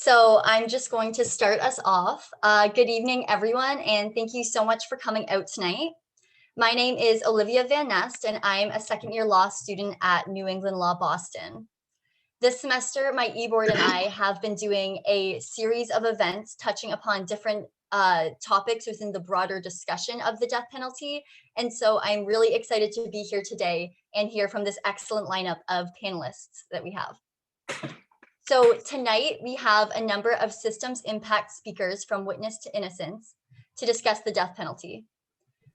So I'm just going to start us off. Good evening, everyone, and thank you so much for coming out tonight. My name is Olivia Van Nest, and I'm a second-year law student at New England Law Boston. This semester, my e-board and I have been doing a series of events touching upon different topics within the broader discussion of the death penalty. And so I'm really excited to be here today and hear from this excellent lineup of panelists that we have. So tonight we have a number of systems impact speakers from Witness to Innocence to discuss the death penalty.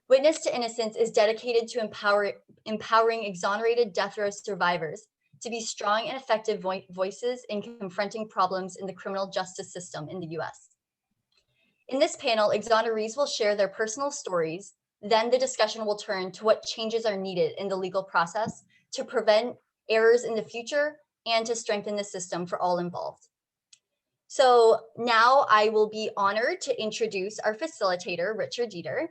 Witness to Innocence is dedicated to empowering exonerated death row survivors to be strong and effective voices in confronting problems in the criminal justice system in the US. In this panel, exonerees will share their personal stories. Then the discussion will turn to what changes are needed in the legal process to prevent errors in the future and to strengthen the system for all involved. So now I will be honored to introduce our facilitator, Richard Dieter.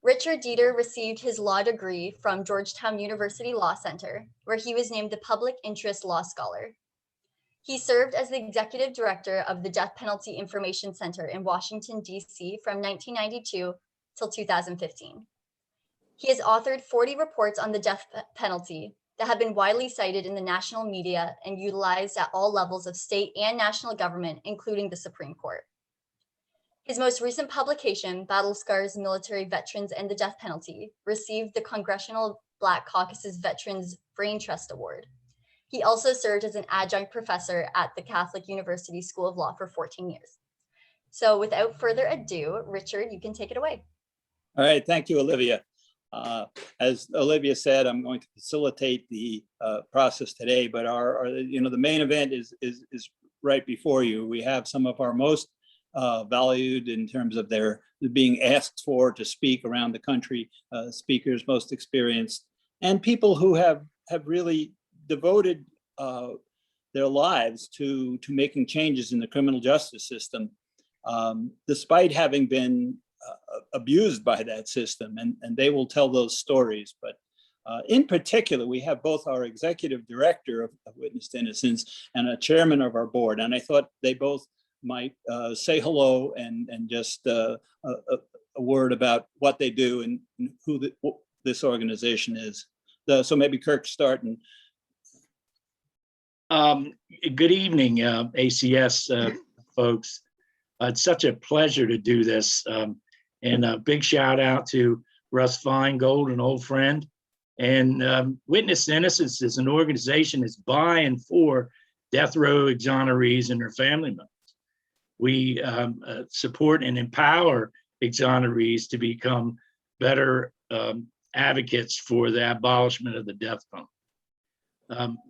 Richard Dieter received his law degree from Georgetown University Law Center, where he was named the Public Interest Law Scholar. He served as the executive director of the Death Penalty Information Center in Washington, D.C. from 1992 till 2015. He has authored 40 reports on the death penalty that have been widely cited in the national media and utilized at all levels of state and national government, including the Supreme Court. His most recent publication, Battle Scars, Military Veterans, and the Death Penalty, received the Congressional Black Caucus's Veterans Brain Trust Award. He also served as an adjunct professor at the Catholic University School of Law for 14 years. So without further ado, Richard, you can take it away. All right, thank you, Olivia. As Olivia said, I'm going to facilitate the process today, but the main event is right before you. We have some of our most valued in terms of their being asked for to speak around the country, speakers most experienced, and people who have really devoted their lives to making changes in the criminal justice system, despite having been abused by that system, and they will tell those stories. But in particular, we have both our executive director of Witness to Innocence and a chairman of our board, and I thought they both might say hello and just a word about what they do and who this organization is. So maybe Kirk, start. Good evening, ACS folks. It's such a pleasure to do this. And a big shout out to Russ Feingold, an old friend. And Witness to Innocence is an organization that's by and for death row exonerees and their family members. We support and empower exonerees to become better advocates for the abolishment of the death penalty.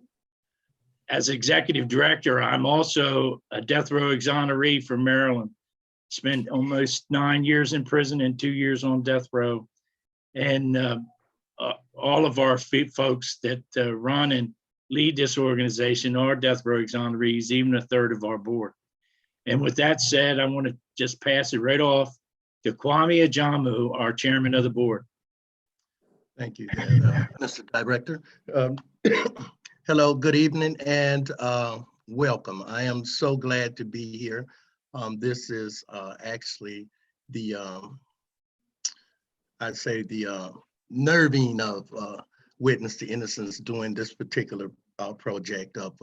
As executive director, I'm also a death row exoneree from Maryland. Spent almost 9 years in prison and 2 years on death row. And all of our folks that run and lead this organization are death row exonerees, even a third of our board. And with that said, I want to just pass it right off to Kwame Ajamu, our chairman of the board. Thank you, Mr. Director. Hello, good evening, and welcome. I am so glad to be here. This is actually the, I'd say the nerving of Witness to Innocence doing this particular project of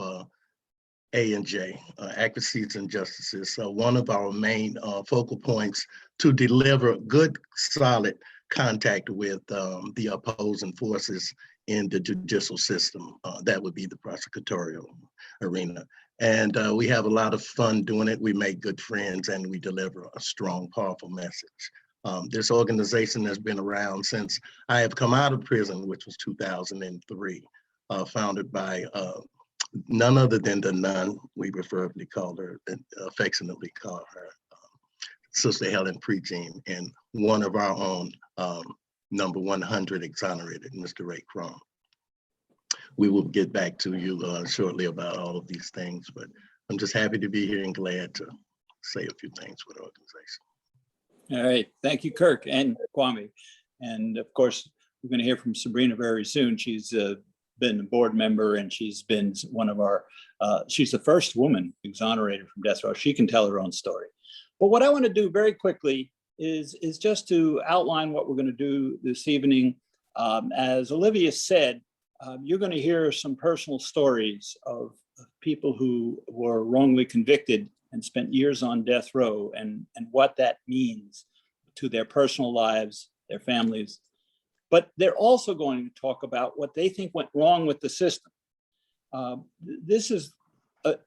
A&J, Accuracies and Justices. So one of our main focal points to deliver good, solid contact with the opposing forces in the judicial system. That would be the prosecutorial arena. And we have a lot of fun doing it. We make good friends and we deliver a strong, powerful message. This organization has been around since I have come out of prison, which was 2003, founded by none other than the nun, we preferably call her, affectionately call her Sister Helen Prejean, and one of our own, number 100 exonerated, Mr. Ray Crum. We will get back to you shortly about all of these things, but I'm just happy to be here and glad to say a few things with the organization. All right, thank you, Kirk and Kwame. And of course, we're going to hear from Sabrina very soon. She's been a board member, and she's been one of our, she's the first woman exonerated from death row. She can tell her own story. But what I want to do very quickly is just to outline what we're going to do this evening. As Olivia said, you're going to hear some personal stories of people who were wrongly convicted and spent years on death row, and what that means to their personal lives, their families. But they're also going to talk about what they think went wrong with the system. This is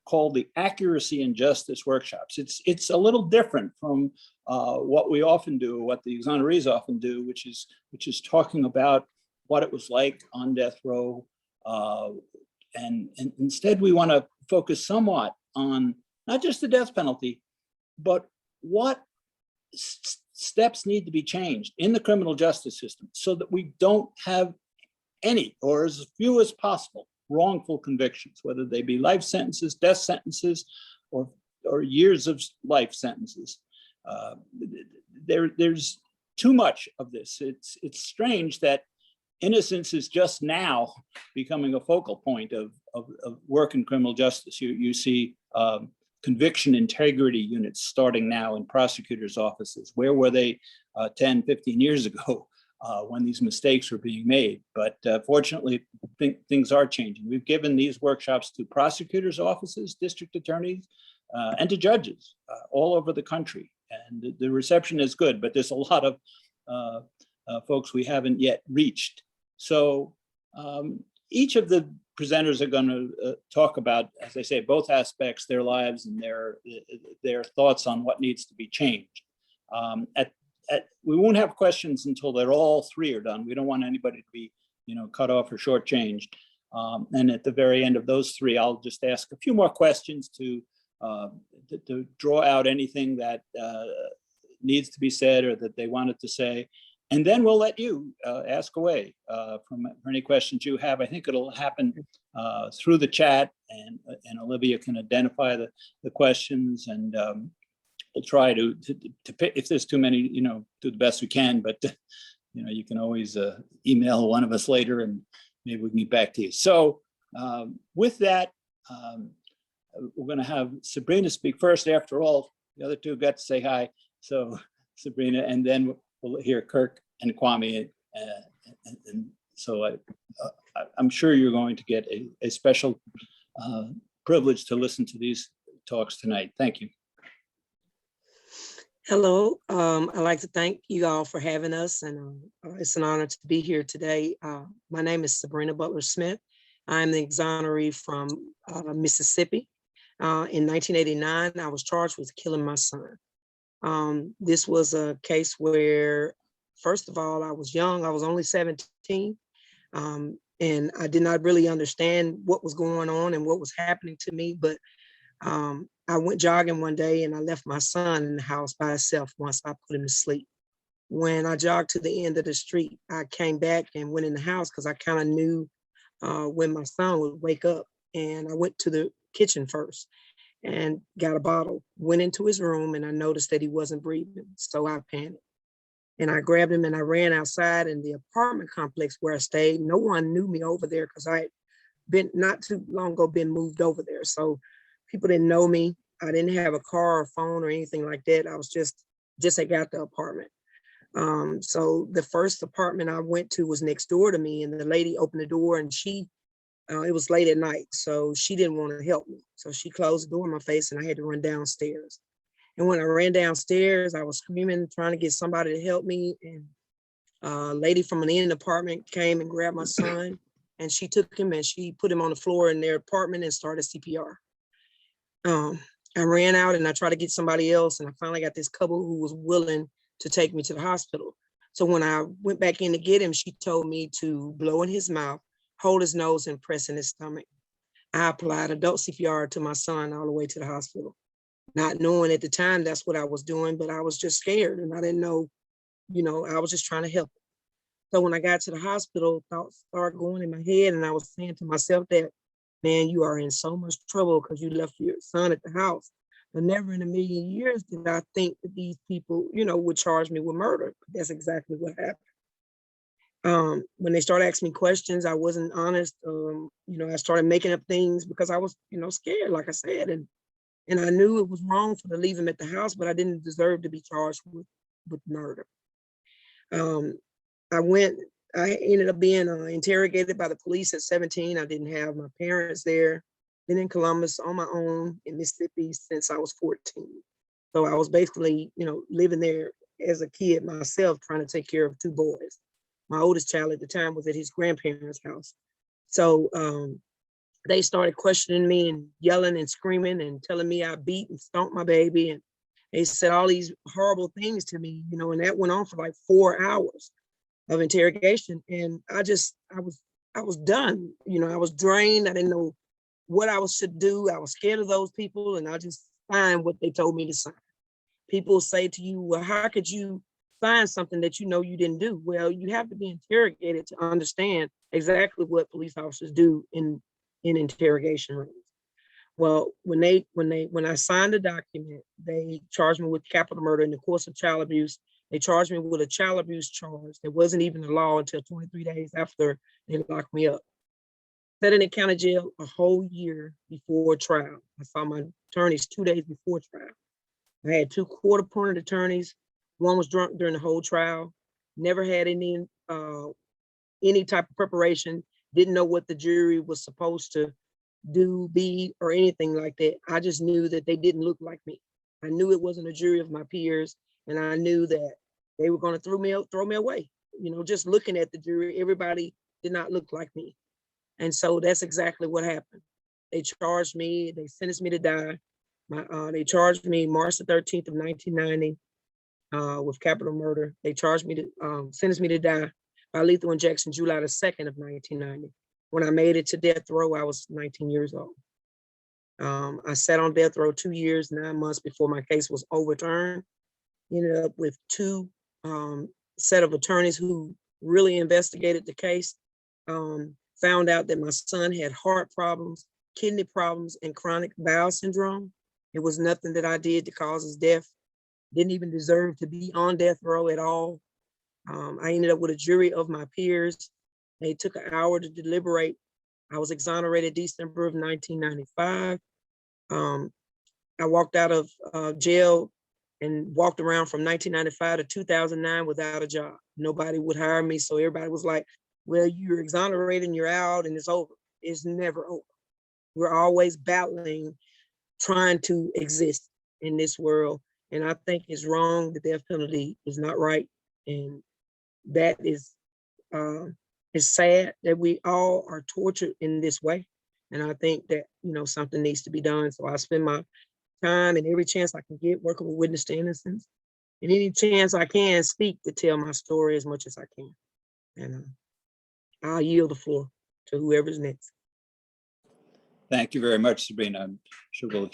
called the Accuracy and Justice Workshops. It's a little different from what we often do, what the exonerees often do, which is talking about what it was like on death row. And instead, we want to focus somewhat on not just the death penalty, but what steps need to be changed in the criminal justice system so that we don't have any, or as few as possible, wrongful convictions, whether they be life sentences, death sentences, or years of life sentences. There's too much of this. It's strange that Innocence is just now becoming a focal point of work in criminal justice. You see conviction integrity units starting now in prosecutors' offices. Where were they 10, 15 years ago when these mistakes were being made? But fortunately, things are changing. We've given these workshops to prosecutors' offices, district attorneys, and to judges all over the country. And the reception is good, but there's a lot of folks we haven't yet reached. So each of the presenters are going to talk about, as I say, both aspects, their lives and their thoughts on what needs to be changed. We won't have questions until they're all three are done. We don't want anybody to be, cut off or shortchanged. And at the very end of those three, I'll just ask a few more questions to draw out anything that needs to be said or that they wanted to say. And then we'll let you ask away for any questions you have. I think it'll happen through the chat, and Olivia can identify the questions, and we'll try to pick, if there's too many, do the best we can, but you can always email one of us later and maybe we can get back to you. So with that, we're going to have Sabrina speak first. After all, the other two got to say hi. So Sabrina, and then we'll hear Kirk and Kwame. And so I'm sure you're going to get a special privilege to listen to these talks tonight. Thank you. Hello, I'd like to thank you all for having us, and it's an honor to be here today. My name is Sabrina Butler Smith. I'm the exoneree from Mississippi. In 1989, I was charged with killing my son. This was a case where, first of all, I was young. I was only 17, and I did not really understand what was going on and what was happening to me. But I went jogging one day and I left my son in the house by himself once I put him to sleep. When I jogged to the end of the street, I came back and went in the house because I kind of knew when my son would wake up. And I went to the kitchen first and got a bottle, went into his room, and I noticed that he wasn't breathing. So I panicked. And I grabbed him and I ran outside in the apartment complex where I stayed. No one knew me over there because I had been, not too long ago, been moved over there. So people didn't know me. I didn't have a car or phone or anything like that. I was just I got the apartment. So the first apartment I went to was next door to me, and the lady opened the door, and it was late at night, so she didn't want to help me. So she closed the door in my face, and I had to run downstairs. And when I ran downstairs, I was screaming, trying to get somebody to help me. And a lady from an in apartment came and grabbed my son, and she took him and she put him on the floor in their apartment and started CPR. I ran out and I tried to get somebody else, and I finally got this couple who was willing to take me to the hospital. So when I went back in to get him, she told me to blow in his mouth, hold his nose, and press in his stomach. I applied adult CPR to my son all the way to the hospital, not knowing at the time that's what I was doing, but I was just scared and I didn't know, I was just trying to help him. So when I got to the hospital, thoughts started going in my head, and I was saying to myself that, man, you are in so much trouble because you left your son at the house. But never in a million years did I think that these people, would charge me with murder. That's exactly what When they started asking me questions, I wasn't honest. I started making up things because I was, scared, like I said, and I knew it was wrong for to leave him at the house, but I didn't deserve to be charged with murder. I ended up being interrogated by the police at 17. I didn't have my parents there. Been in Columbus on my own in Mississippi since I was 14. So I was basically, living there as a kid myself, trying to take care of two boys. My oldest child at the time was at his grandparents' house. So they started questioning me and yelling and screaming and telling me I beat and stomped my baby. And they said all these horrible things to me, and that went on for like 4 hours of interrogation. And I was done. I was drained. I didn't know what I should do. I was scared of those people, and I just signed what they told me to sign. People say to you, well, how could you sign something that you didn't do? Well, you have to be interrogated to understand exactly what police officers do in interrogation rooms. Well, when I signed the document, they charged me with capital murder in the course of child abuse. They charged me with a child abuse charge that wasn't even a law until 23 days after they locked me up. Sat in the county jail a whole year before trial. I saw my attorneys 2 days before trial. I had 2 court-appointed attorneys. One was drunk during the whole trial. Never had any type of preparation. Didn't know what the jury was supposed to do, be, or anything like that. I just knew that they didn't look like me. I knew it wasn't a jury of my peers, and I knew that they were going to throw me away. Just looking at the jury, everybody did not look like me. And so that's exactly what happened. They charged me, they sentenced me to die. They charged me March the 13th of 1990 with capital murder. They charged me to, sentenced me to die by lethal injection July the 2nd of 1990. When I made it to death row, I was 19 years old. I sat on death row 2 years, 9 months before my case was overturned. Ended up with 2 set of attorneys who really investigated the case. Found out that my son had heart problems, kidney problems, and chronic bowel syndrome. It was nothing that I did to cause his death. Didn't even deserve to be on death row at all. I ended up with a jury of my peers. They took an hour to deliberate. I was exonerated December of 1995. I walked out of jail and walked around from 1995 to 2009 without a job. Nobody would hire me. So everybody was like, well, you're exonerated and you're out and it's over. It's never over. We're always battling, trying to exist in this world. And I think it's wrong. The death penalty is not right. And that is sad that we all are tortured in this way. And I think that, something needs to be done. So I spend my time and every chance I can get working with Witness to Innocence, and any chance I can speak to tell my story as much as I can. And I'll yield the floor to whoever's next. Thank you very much, Sabrina. I'm sure we'll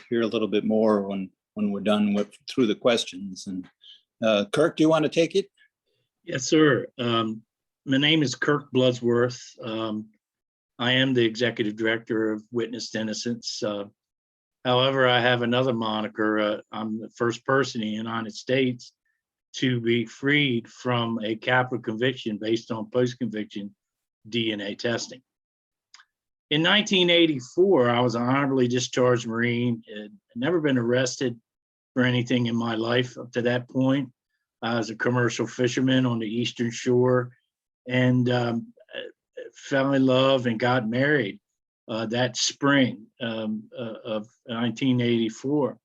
hear a little bit more when we're done through the questions. And Kirk, do you want to take it? Yes, sir. My name is Kirk Bloodsworth. I am the executive director of Witness to Innocence. However, I have another moniker. I'm the first person in the United States to be freed from a capital conviction based on post-conviction DNA testing. In 1984, I was an honorably discharged Marine. I'd never been arrested for anything in my life up to that point. I was a commercial fisherman on the Eastern Shore and fell in love and got married that spring of 1984.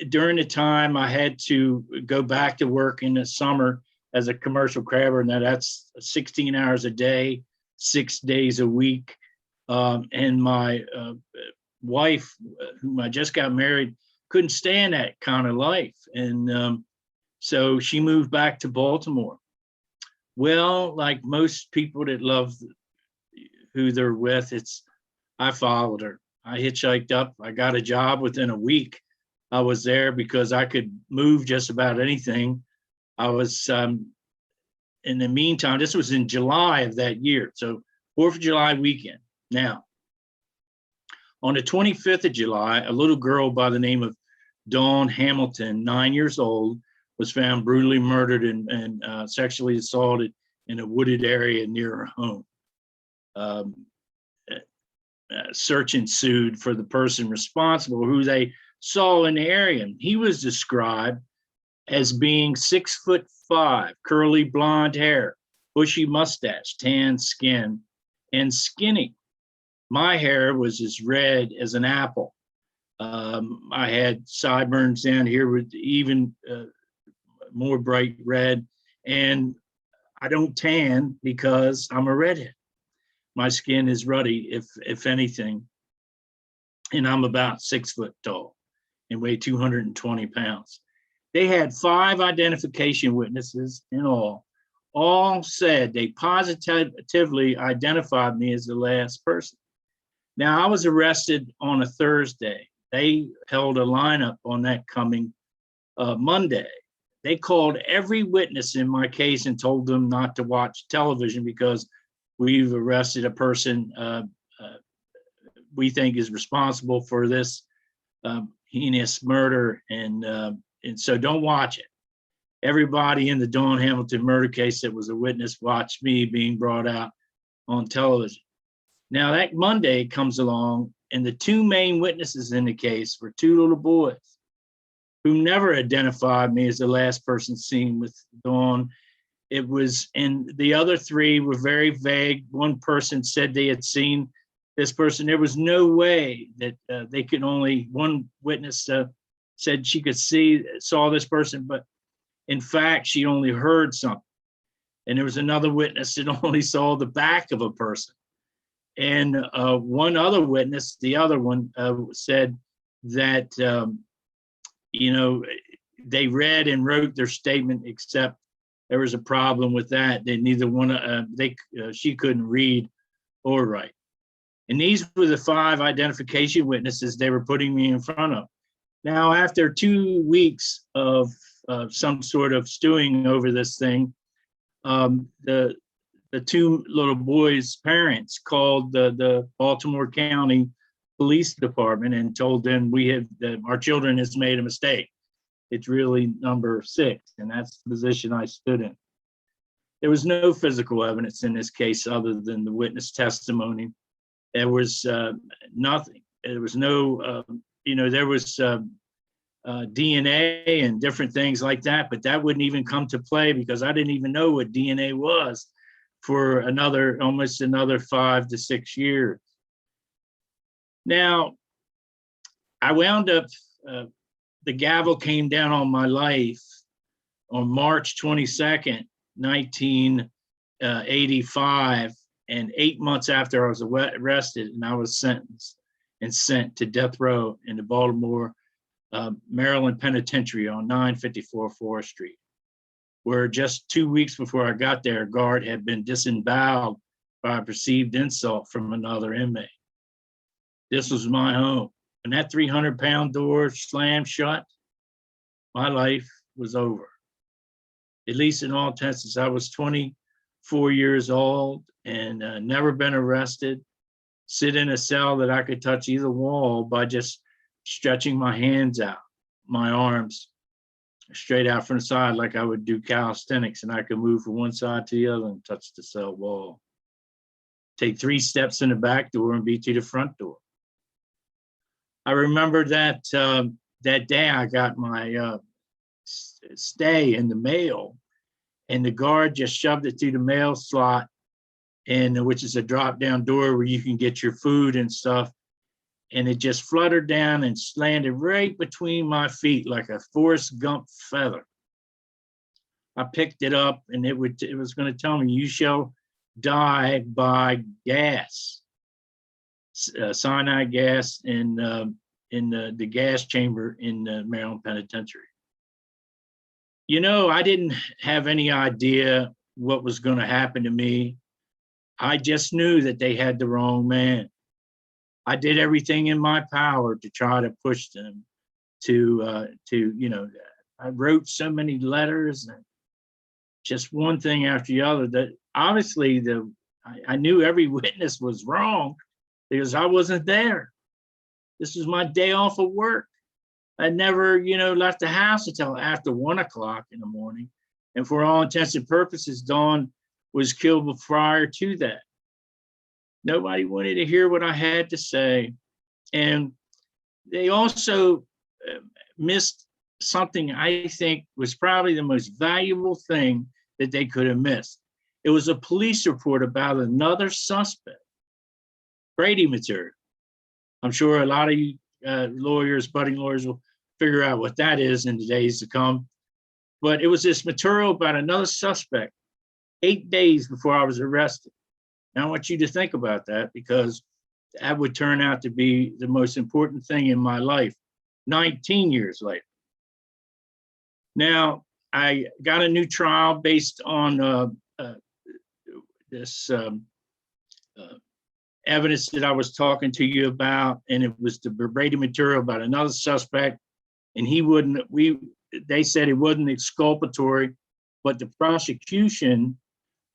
During the time, I had to go back to work in the summer as a commercial crabber. Now that's 16 hours a day, 6 days a week. And my wife, whom I just got married, couldn't stand that kind of life. And so she moved back to Baltimore. Well, like most people that love who they're with, I followed her. I hitchhiked up. I got a job within a week. I was there because I could move just about anything. I was, in the meantime, this was in July of that year. So 4th of July weekend. Now, on the 25th of July, a little girl by the name of Dawn Hamilton, 9 years old, was found brutally murdered and sexually assaulted in a wooded area near her home. Search ensued for the person responsible, who they saw in the area. He was described as being 6'5", curly blonde hair, bushy mustache, tan skin, and skinny. My hair was as red as an apple. I had sideburns down here with even more bright red, and I don't tan because I'm a redhead. My skin is ruddy, if anything, and I'm about 6 foot tall and weigh 220 pounds. They had 5 identification witnesses in all. All said they positively identified me as the last person. Now, I was arrested on a Thursday. They held a lineup on that coming Monday. They called every witness in my case and told them not to watch television because we've arrested a person we think is responsible for this heinous murder, and so don't watch it. Everybody in the Dawn Hamilton murder case that was a witness watched me being brought out on television. Now that Monday comes along, and the 2 main witnesses in the case were 2 little boys who never identified me as the last person seen with Dawn. It was, and the other 3 were very vague. One person said they had seen this person. There was no way that they could only, one witness said she could saw this person, but in fact, she only heard something. And there was another witness that only saw the back of a person. And one other witness, the other one, said that, they read and wrote their statement, except there was a problem with that. They neither one, she couldn't read or write. And these were the 5 identification witnesses they were putting me in front of. Now, after 2 weeks of some sort of stewing over this thing, the 2 little boys' parents called the Baltimore County Police Department and told them our children has made a mistake. It's really number 6, and that's the position I stood in. There was no physical evidence in this case other than the witness testimony. There was nothing. There was no, there was DNA and different things like that, but that wouldn't even come to play because I didn't even know what DNA was for almost another 5 to 6 years. Now, I wound up, the gavel came down on my life on March 22nd, 1985, and 8 months after I was arrested, and I was sentenced and sent to death row in the Baltimore, Maryland Penitentiary on 954 Forest Street, where just 2 weeks before I got there, a guard had been disemboweled by a perceived insult from another inmate. This was my home. When that 300-pound door slammed shut, my life was over. At least in all intents, I was 24 years old and never been arrested, sit in a cell that I could touch either wall by just stretching my hands out, my arms straight out from the side like I would do calisthenics, and I could move from one side to the other and touch the cell wall. Take 3 steps in the back door and be to the front door. I remember that that day I got my stay in the mail, and the guard just shoved it through the mail slot, which is a drop-down door where you can get your food and stuff. And it just fluttered down and landed right between my feet like a Forrest Gump feather. I picked it up, and it was going to tell me, "You shall die by gas, cyanide gas in the gas chamber in the Maryland Penitentiary." I didn't have any idea what was going to happen to me. I just knew that they had the wrong man. I did everything in my power to try to push them to I wrote so many letters and just one thing after the other that obviously I knew every witness was wrong because I wasn't there. This was my day off of work. I never, left the house until after 1 o'clock in the morning. And for all intents and purposes, Dawn was killed prior to that. Nobody wanted to hear what I had to say. And they also missed something I think was probably the most valuable thing that they could have missed. It was a police report about another suspect, Brady material. I'm sure a lot of you lawyers, budding lawyers will figure out what that is in the days to come. But it was this material about another suspect 8 days before I was arrested. Now I want you to think about that, because that would turn out to be the most important thing in my life 19 years later. Now, I got a new trial based on this evidence that I was talking to you about, and it was the Brady material about another suspect, and they said it wasn't exculpatory, but the prosecution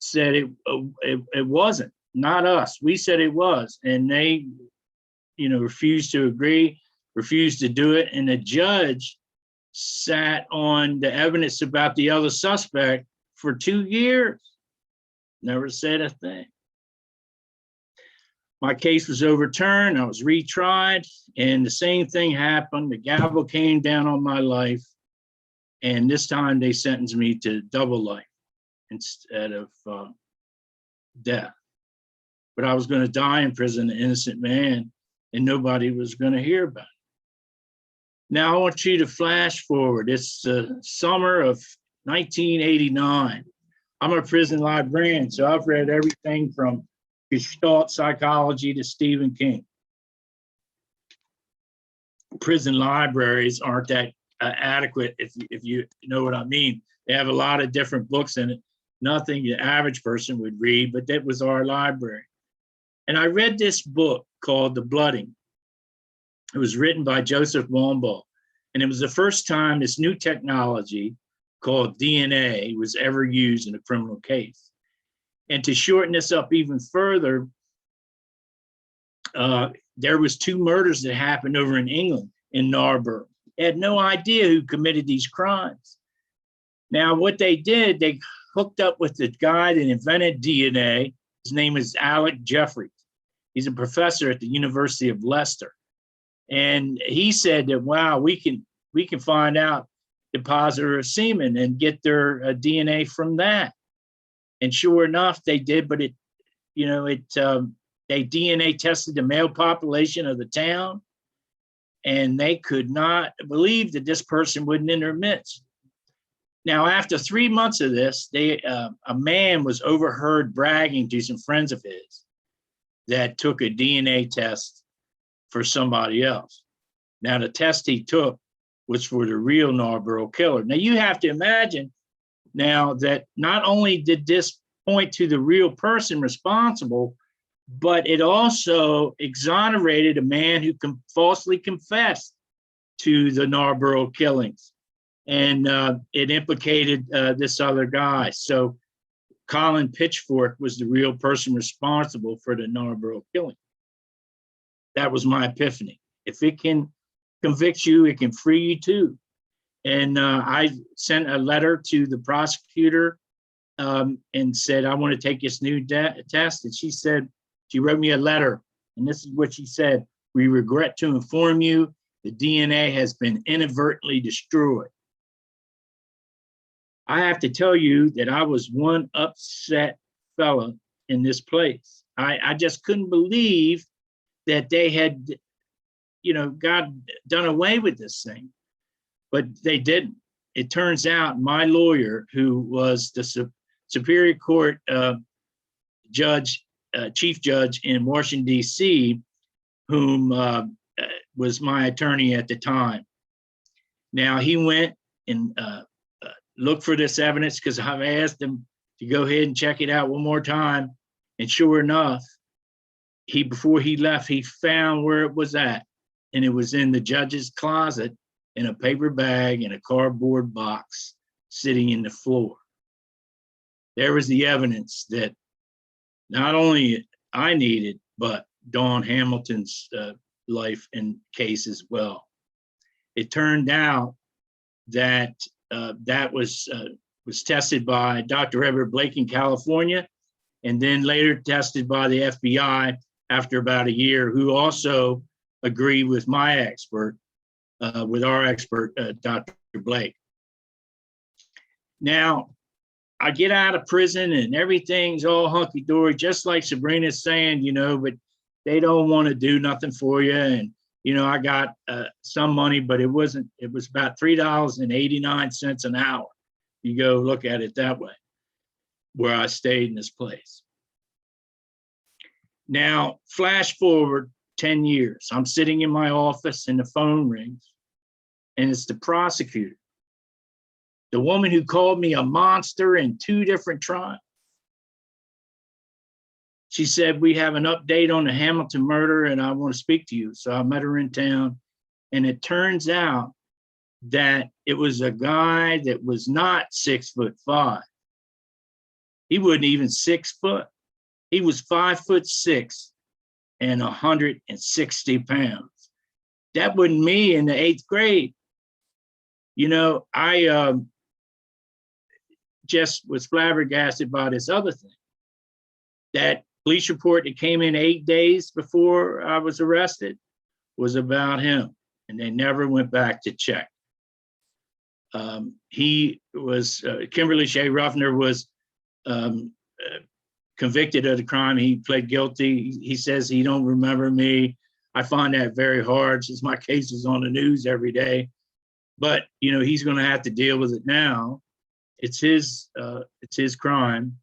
said it wasn't, not us. We said it was, and they, refused to agree, refused to do it, and the judge sat on the evidence about the other suspect for 2 years, never said a thing. My case was overturned, I was retried, and the same thing happened. The gavel came down on my life, and this time they sentenced me to double life instead of death. But I was going to die in prison, an innocent man, and nobody was going to hear about it. Now I want you to flash forward. It's the summer of 1989. I'm a prison librarian, so I've read everything from Gestalt psychology to Stephen King. Prison libraries aren't that adequate, if you know what I mean. They have a lot of different books in it, nothing the average person would read, but that was our library. And I read this book called The Blooding. It was written by Joseph Womble, and it was the first time this new technology called DNA was ever used in a criminal case. And to shorten this up even further, there was 2 murders that happened over in England, in Narborough. They had no idea who committed these crimes. Now, what they did, they hooked up with the guy that invented DNA. His name is Alec Jeffreys. He's a professor at the University of Leicester. And he said that, wow, we can find out the positive semen and get their DNA from that. And sure enough, they did, but they DNA tested the male population of the town, and they could not believe that this person wasn't in their midst. Now, after 3 months of this, a man was overheard bragging to some friends of his that took a DNA test for somebody else. Now, the test he took was for the real Narborough killer. Now, you have to imagine now that not only did this point to the real person responsible, but it also exonerated a man who falsely confessed to the Narborough killings. And it implicated this other guy. So Colin Pitchfork was the real person responsible for the Narborough killing. That was my epiphany. If it can convict you, it can free you too. And I sent a letter to the prosecutor and said, I want to take this new test. And she wrote me a letter. And this is what she said: we regret to inform you the DNA has been inadvertently destroyed. I have to tell you that I was one upset fella in this place. I just couldn't believe that they had, done away with this thing, but they didn't. It turns out my lawyer, who was the Superior Court chief judge in Washington, D.C., whom was my attorney at the time. Now, he went and looked for this evidence because I've asked him to go ahead and check it out one more time. And sure enough, before he left, he found where it was at. And it was in the judge's closet in a paper bag in a cardboard box sitting in the floor. There was the evidence that not only I needed, but Dawn Hamilton's life and case as well. it turned out that that was tested by Dr. Everett Blake in California, and then later tested by the FBI after about a year, who also agreed with my expert, with our expert, Dr. Blake. Now, I get out of prison and everything's all hunky-dory, just like Sabrina's saying, you know, but they don't want to do nothing for you. And, you know, I got some money, but it was about $3.89 an hour. You go look at it that way, where I stayed in this place. Now, flash forward 10 years. I'm sitting in my office and the phone rings, and it's the prosecutor. The woman who called me a monster in 2 different trials. She said, we have an update on the Hamilton murder and I want to speak to you. So I met her in town, and it turns out that it was a guy that was not 6'5". He wasn't even 6 foot. He was 5'6" and 160 pounds. That wasn't me in the 8th grade. You know, I just was flabbergasted by this other thing. That police report that came in 8 days before I was arrested was about him, and they never went back to check. He was, Kimberly Shea Ruffner was convicted of the crime. He pled guilty. He says he don't remember me. I find that very hard since my case is on the news every day. But, you know, he's going to have to deal with it now. It's his crime.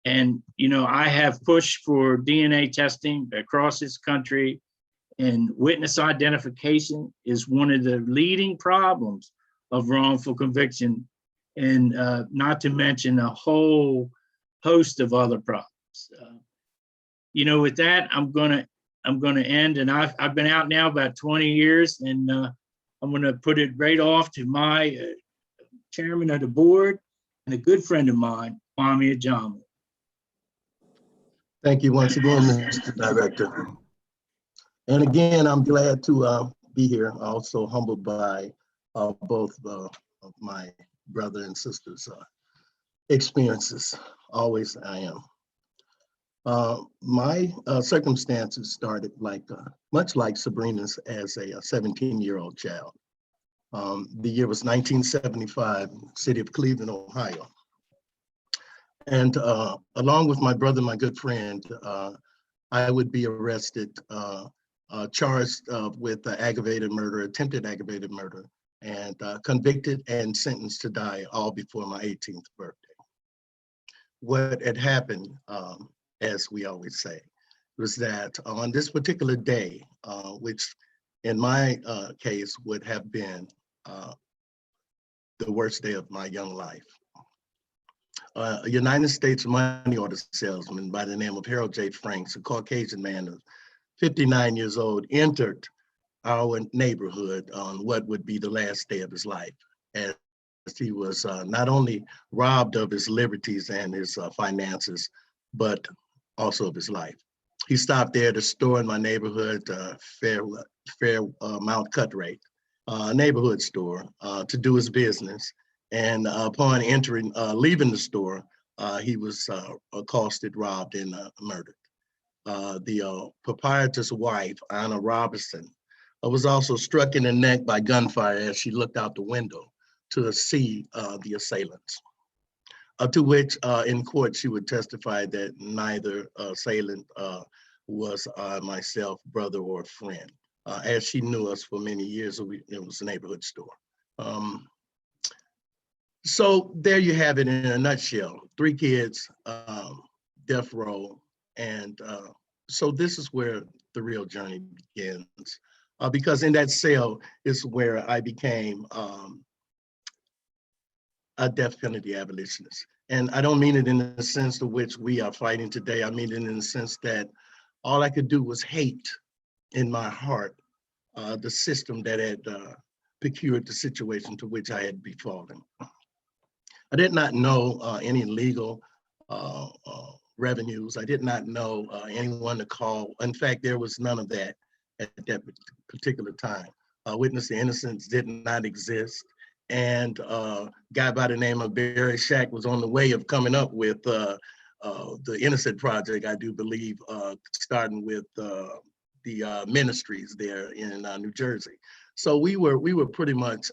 And, you know, I have pushed for DNA testing across this country, and witness identification is one of the leading problems of wrongful conviction, and not to mention a whole host of other problems. You know, with that, I'm gonna end, and I've been out now about 20 years, and I'm gonna put it right off to my chairman of the board and a good friend of mine, Kwame Ajamu. Thank you once again, Mr. Director. And again, I'm glad to be here. Also humbled by both of my brother and sister's experiences. Always I am. My circumstances started much like Sabrina's as a 17-year-old child. The year was 1975, city of Cleveland, Ohio. And along with my brother, my good friend, I would be arrested, charged with aggravated murder, attempted aggravated murder, and convicted and sentenced to die all before my 18th birthday. What had happened, as we always say, was that on this particular day, which in my case would have been the worst day of my young life, a United States money order salesman by the name of Harold J. Franks, a Caucasian man of 59 years old, entered our neighborhood on what would be the last day of his life, as he was not only robbed of his liberties and his finances, but also of his life. He stopped there at a store in my neighborhood, Fairmount Cutrate, neighborhood store, to do his business. And upon leaving the store, he was accosted, robbed, and murdered. The proprietor's wife, Anna Robertson, was also struck in the neck by gunfire as she looked out the window to see the assailants. To which in court, she would testify that neither assailant was myself, brother, or friend, as she knew us for many years. It was a neighborhood store. So there you have it in a nutshell. 3 kids, death row. And so this is where the real journey begins. Because in that cell is where I became a death penalty abolitionist. And I don't mean it in the sense to which we are fighting today. I mean it in the sense that all I could do was hate in my heart the system that had procured the situation to which I had befallen. I did not know any legal revenues. I did not know anyone to call. In fact, there was none of that at that particular time. Witness to Innocence did not exist. And a guy by the name of Barry Shack was on the way of coming up with the Innocent Project, I do believe, starting with the ministries there in New Jersey. So we were pretty much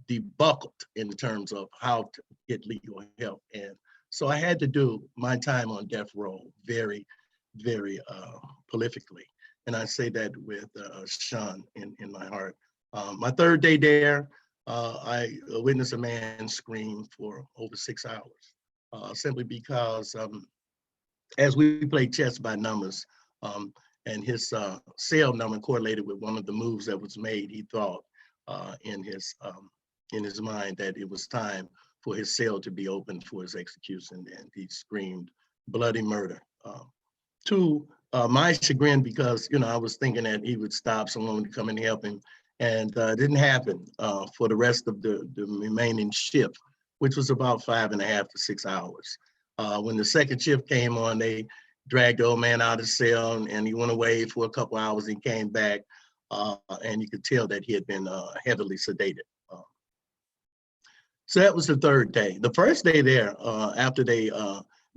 debuckled in terms of how to get legal help. And so I had to do my time on death row very, very prolifically. And I say that with Sean in my heart. My third day there, I witnessed a man scream for over 6 hours, simply because as we played chess by numbers, and his cell number correlated with one of the moves that was made, he thought in his mind that it was time for his cell to be opened for his execution, and he screamed bloody murder. To my chagrin, because I was thinking that he would stop, someone would come and help him, and it didn't happen for the rest of the remaining shift, which was about 5.5 to 6 hours. When the second shift came on, they dragged the old man out of the cell, and he went away for a couple hours. He came back, and you could tell that he had been heavily sedated. So that was the third day. The first day there, after they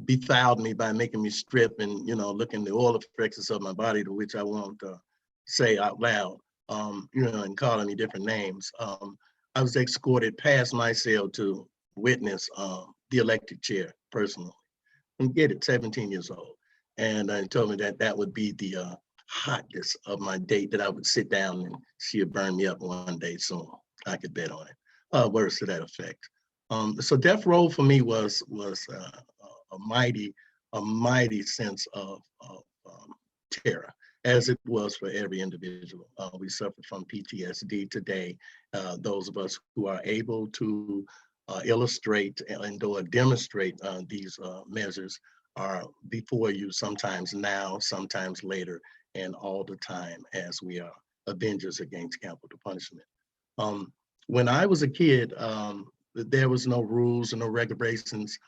befouled me by making me strip and looking the oil effects of my body, to which I won't say out loud, and calling me different names, I was escorted past my cell to witness the electric chair personally. And get it, 17 years old. And he told me that that would be the hotness of my date, that I would sit down and she would burn me up one day soon. I could bet on it. Words to that effect. So death row for me was a mighty sense of terror, as it was for every individual. We suffer from PTSD today. Those of us who are able to illustrate and or demonstrate these measures are before you, sometimes now, sometimes later, and all the time, as we are avengers against capital punishment. When I was a kid, there was no rules and no regulations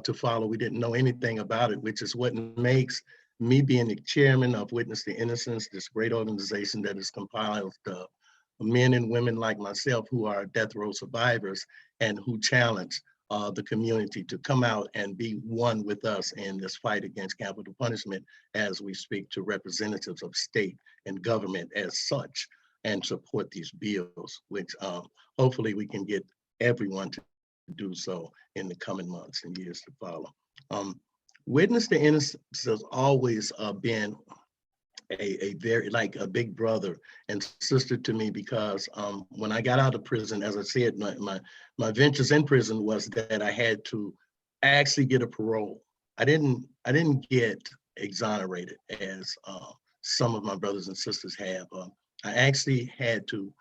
to follow. We didn't know anything about it, which is what makes me being the chairman of Witness to Innocence, this great organization that is compiled of men and women like myself who are death row survivors and who challenge the community to come out and be one with us in this fight against capital punishment, as we speak to representatives of state and government as such, and support these bills, which hopefully we can get everyone to do so in the coming months and years to follow. Witness to Innocence has always been a very, like a big brother and sister to me, because when I got out of prison, as I said, my ventures in prison was that I had to actually get a parole. I didn't get exonerated as some of my brothers and sisters have. I actually had to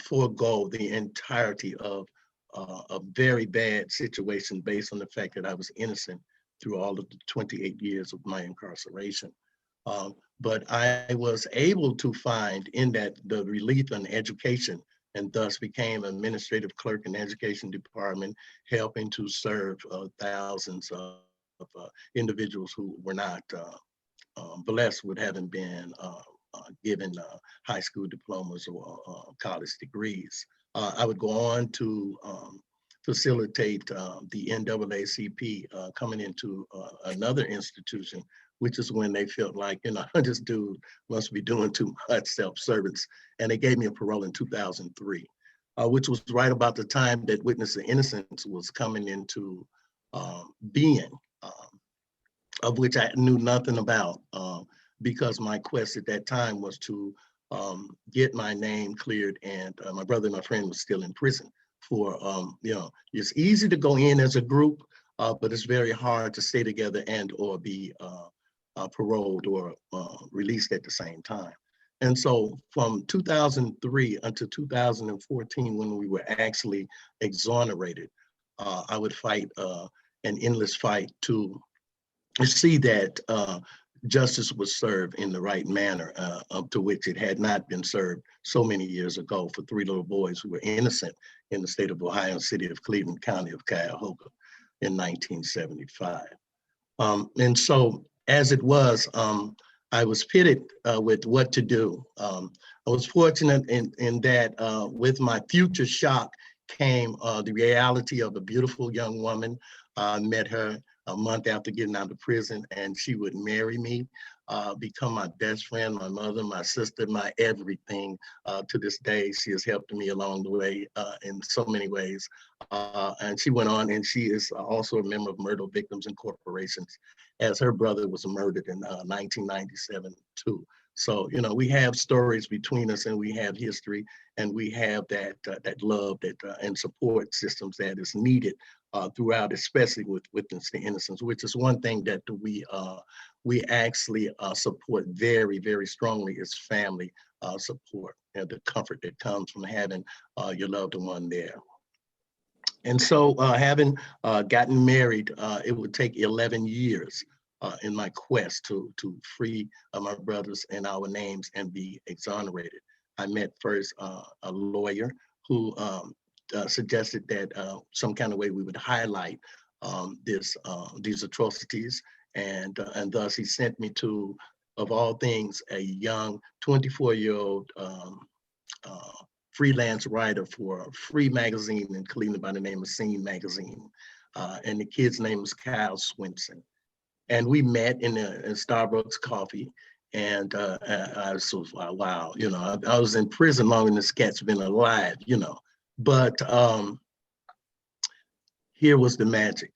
forego the entirety of a very bad situation based on the fact that I was innocent through all of the 28 years of my incarceration. But I was able to find in that the relief and education, and thus became administrative clerk in the education department, helping to serve thousands of individuals who were not blessed with having been given high school diplomas or college degrees. I would go on to facilitate the NAACP coming into another institution, which is when they felt like, this dude must be doing too much self-service. And they gave me a parole in 2003, which was right about the time that Witness to Innocence was coming into being, of which I knew nothing about, because my quest at that time was to get my name cleared, and my brother and my friend was still in prison for, it's easy to go in as a group, but it's very hard to stay together and or be paroled or released at the same time. And so from 2003 until 2014, when we were actually exonerated, I would fight an endless fight to see that justice was served in the right manner, up to which it had not been served so many years ago for 3 little boys who were innocent in the state of Ohio, city of Cleveland, county of Cuyahoga in 1975. And so as it was, I was pitted with what to do. I was fortunate in that with my future shock came the reality of a beautiful young woman. I met her a month after getting out of prison, and she would marry me, become my best friend, my mother, my sister, my everything. To this day, she has helped me along the way in so many ways. And she went on, and she is also a member of Murder Victims and Corporations, as her brother was murdered in 1997 too. So, you know, we have stories between us, and we have history, and we have that love and support systems that is needed throughout, especially with Witness to Innocence, which is one thing that we actually support very, very strongly, is family support and the comfort that comes from having your loved one there. And so having gotten married, it would take 11 years in my quest to free my brothers and our names and be exonerated. I met first a lawyer who suggested that some kind of way we would highlight these atrocities, and thus he sent me to, of all things, a young 24-year-old freelance writer for a free magazine in Cleveland by the name of Scene Magazine, and the kid's name was Kyle Swinson. And we met in Starbucks coffee, and I was so, wow, you know, I was in prison longer than this cat's been alive, you know. But here was the magic.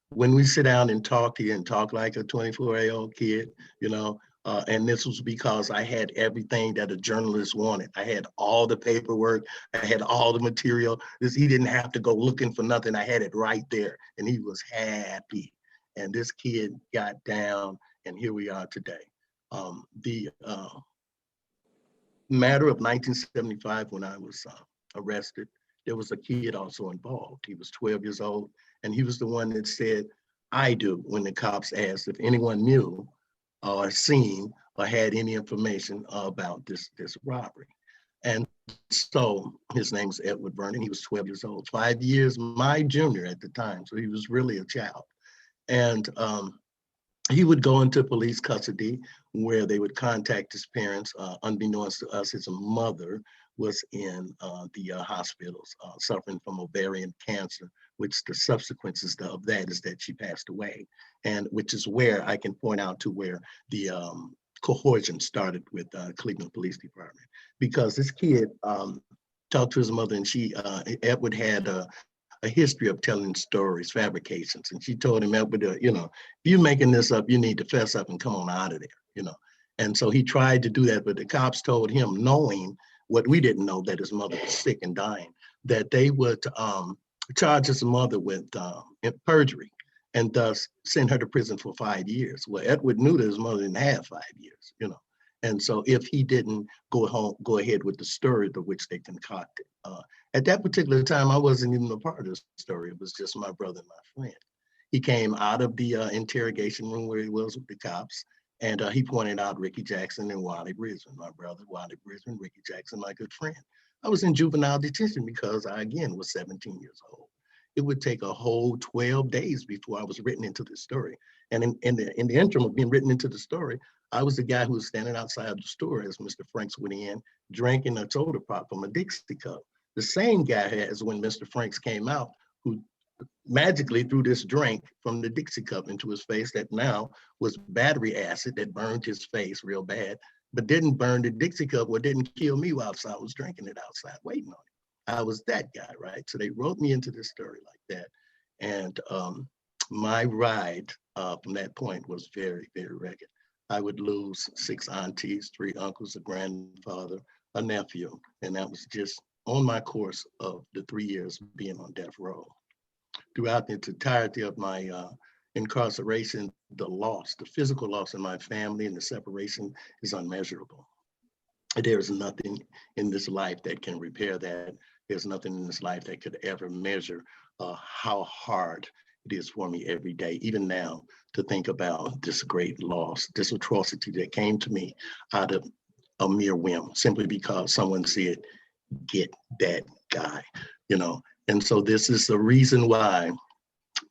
When we sit down and talk, he didn't talk like a 24-year-old kid, you know, and this was because I had everything that a journalist wanted. I had all the paperwork, I had all the material. He didn't have to go looking for nothing. I had it right there, and he was happy. And this kid got down, and here we are today. The matter of 1975, when I was arrested, there was a kid also involved. He was 12 years old, and he was the one that said, "I do," when the cops asked if anyone knew or seen or had any information about this robbery. And so his name's Edward Vernon. He was 12 years old, 5 years my junior at the time, so he was really a child. And he would go into police custody, where they would contact his parents. Unbeknownst to us, his mother was in the hospitals suffering from ovarian cancer, which the subsequences of that is that she passed away. And which is where I can point out to where the coercion started with Cleveland Police Department, because this kid talked to his mother, and Edward had a history of telling stories, fabrications. And she told him, Edward, you know, if you're making this up, you need to fess up and come on out of there, you know. And so he tried to do that, but the cops told him, knowing what we didn't know, that his mother was sick and dying, that they would charge his mother with perjury, and thus send her to prison for 5 years. Well, Edward knew that his mother didn't have 5 years, you know. And so if he didn't go ahead with the story to which they concocted. At that particular time, I wasn't even a part of the story. It was just my brother and my friend. He came out of the interrogation room where he was with the cops, and he pointed out Ricky Jackson and Wally Brisbane, my brother, Wally Brisbane, Ricky Jackson, my good friend. I was in juvenile detention because I, again, was 17 years old. It would take a whole 12 days before I was written into the story. And in the interim of being written into the story, I was the guy who was standing outside the store as Mr. Franks went in, drinking a soda pop from a Dixie cup. The same guy as when Mr. Franks came out, who magically threw this drink from the Dixie cup into his face that now was battery acid that burned his face real bad, but didn't burn the Dixie cup, or didn't kill me whilst I was drinking it outside waiting on it. I was that guy, right? So they wrote me into this story like that. And my ride from that point was very, very rugged. I would lose 6 aunties, 3 uncles, a grandfather, a nephew, and that was just on my course of the 3 years being on death row. Throughout the entirety of my incarceration, the physical loss in my family and the separation is unmeasurable. There is nothing in this life that can repair that. There's nothing in this life that could ever measure how hard it is for me every day, even now, to think about this great loss, this atrocity that came to me out of a mere whim, simply because someone said, "Get that guy," you know. And so this is the reason why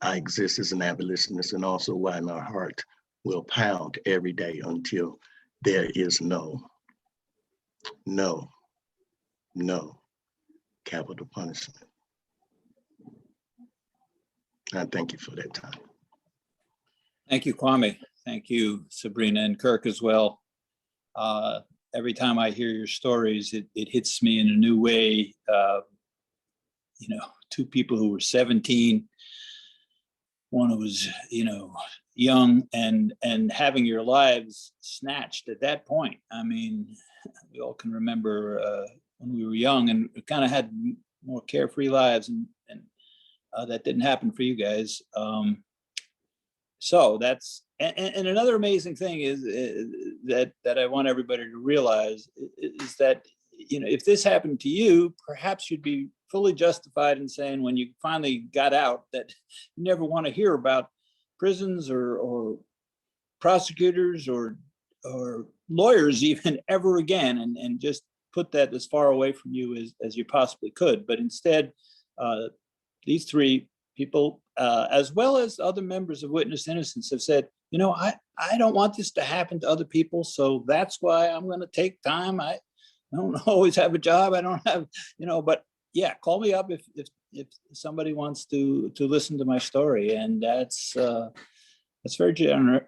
I exist as an abolitionist, and also why my heart will pound every day until there is no capital punishment. I thank you for that time. Thank you, Kwame. Thank you, Sabrina and Kirk as well. Every time I hear your stories, it hits me in a new way. You know, two people who were 17, one who was, you know, young and having your lives snatched at that point. I mean, we all can remember when we were young and kind of had more carefree lives, and that didn't happen for you guys. So that's, and another amazing thing is that I want everybody to realize is that, you know, if this happened to you, perhaps you'd be fully justified in saying when you finally got out that you never want to hear about prisons or prosecutors or lawyers even ever again, and just put that as far away from you as you possibly could. But instead, these three people, as well as other members of Witness Innocence, have said, you know, I don't want this to happen to other people, so that's why I'm going to take time. I don't always have a job. I don't have, you know, but yeah, call me up if somebody wants to listen to my story. And that's very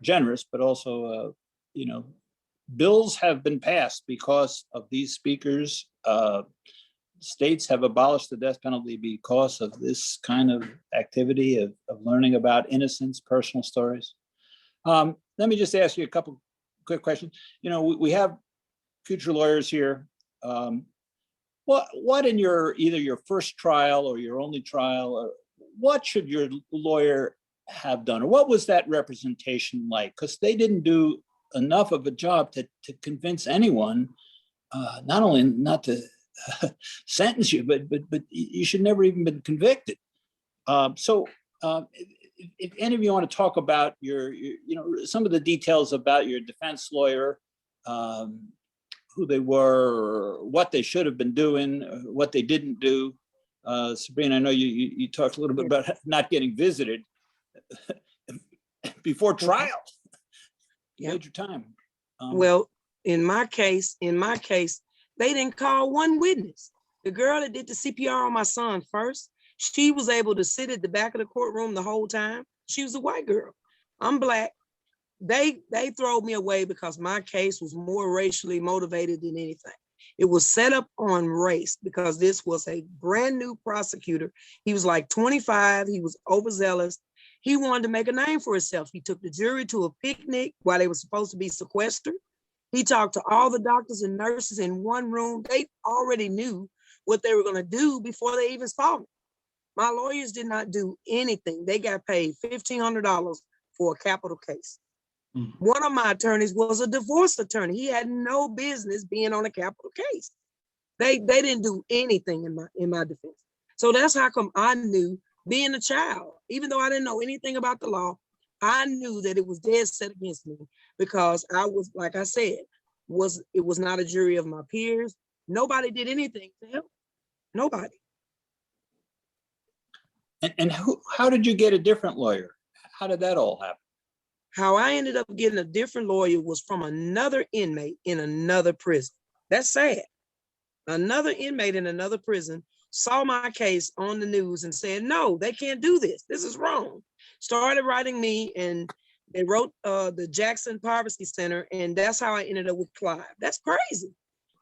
generous, but also, you know, bills have been passed because of these speakers. States have abolished the death penalty because of this kind of activity of learning about innocence, personal stories. Let me just ask you a couple quick questions. You know, we have future lawyers here. What in either your first trial or your only trial, or what should your lawyer have done, or what was that representation like? Because they didn't do enough of a job to convince anyone, not only not to sentence you, but you should never even been convicted. If any of you want to talk about your, you know, some of the details about your defense lawyer, who they were, or what they should have been doing, what they didn't do. Sabrina, I know you talked a little bit about not getting visited before trial. Yeah. Major time. Well, in my case, they didn't call one witness. The girl that did the CPR on my son first, she was able to sit at the back of the courtroom the whole time. She was a white girl. I'm Black. They throw me away because my case was more racially motivated than anything. It was set up on race because this was a brand new prosecutor. He was like 25. He was overzealous. He wanted to make a name for himself. He took the jury to a picnic while they were supposed to be sequestered. He talked to all the doctors and nurses in one room. They already knew what they were going to do before they even saw me. My lawyers did not do anything. They got paid $1,500 for a capital case. One of my attorneys was a divorce attorney. He had no business being on a capital case. They didn't do anything in my defense. So that's how come I knew, being a child, even though I didn't know anything about the law, I knew that it was dead set against me because I was, like I said, it was not a jury of my peers. Nobody did anything to help. Nobody. And how did you get a different lawyer? How did that all happen? How I ended up getting a different lawyer was from another inmate in another prison. That's sad. Another inmate in another prison saw my case on the news and said, no, they can't do this. This is wrong. Started writing me, and they wrote the Jackson Poverty Center, and that's how I ended up with Clive. That's crazy.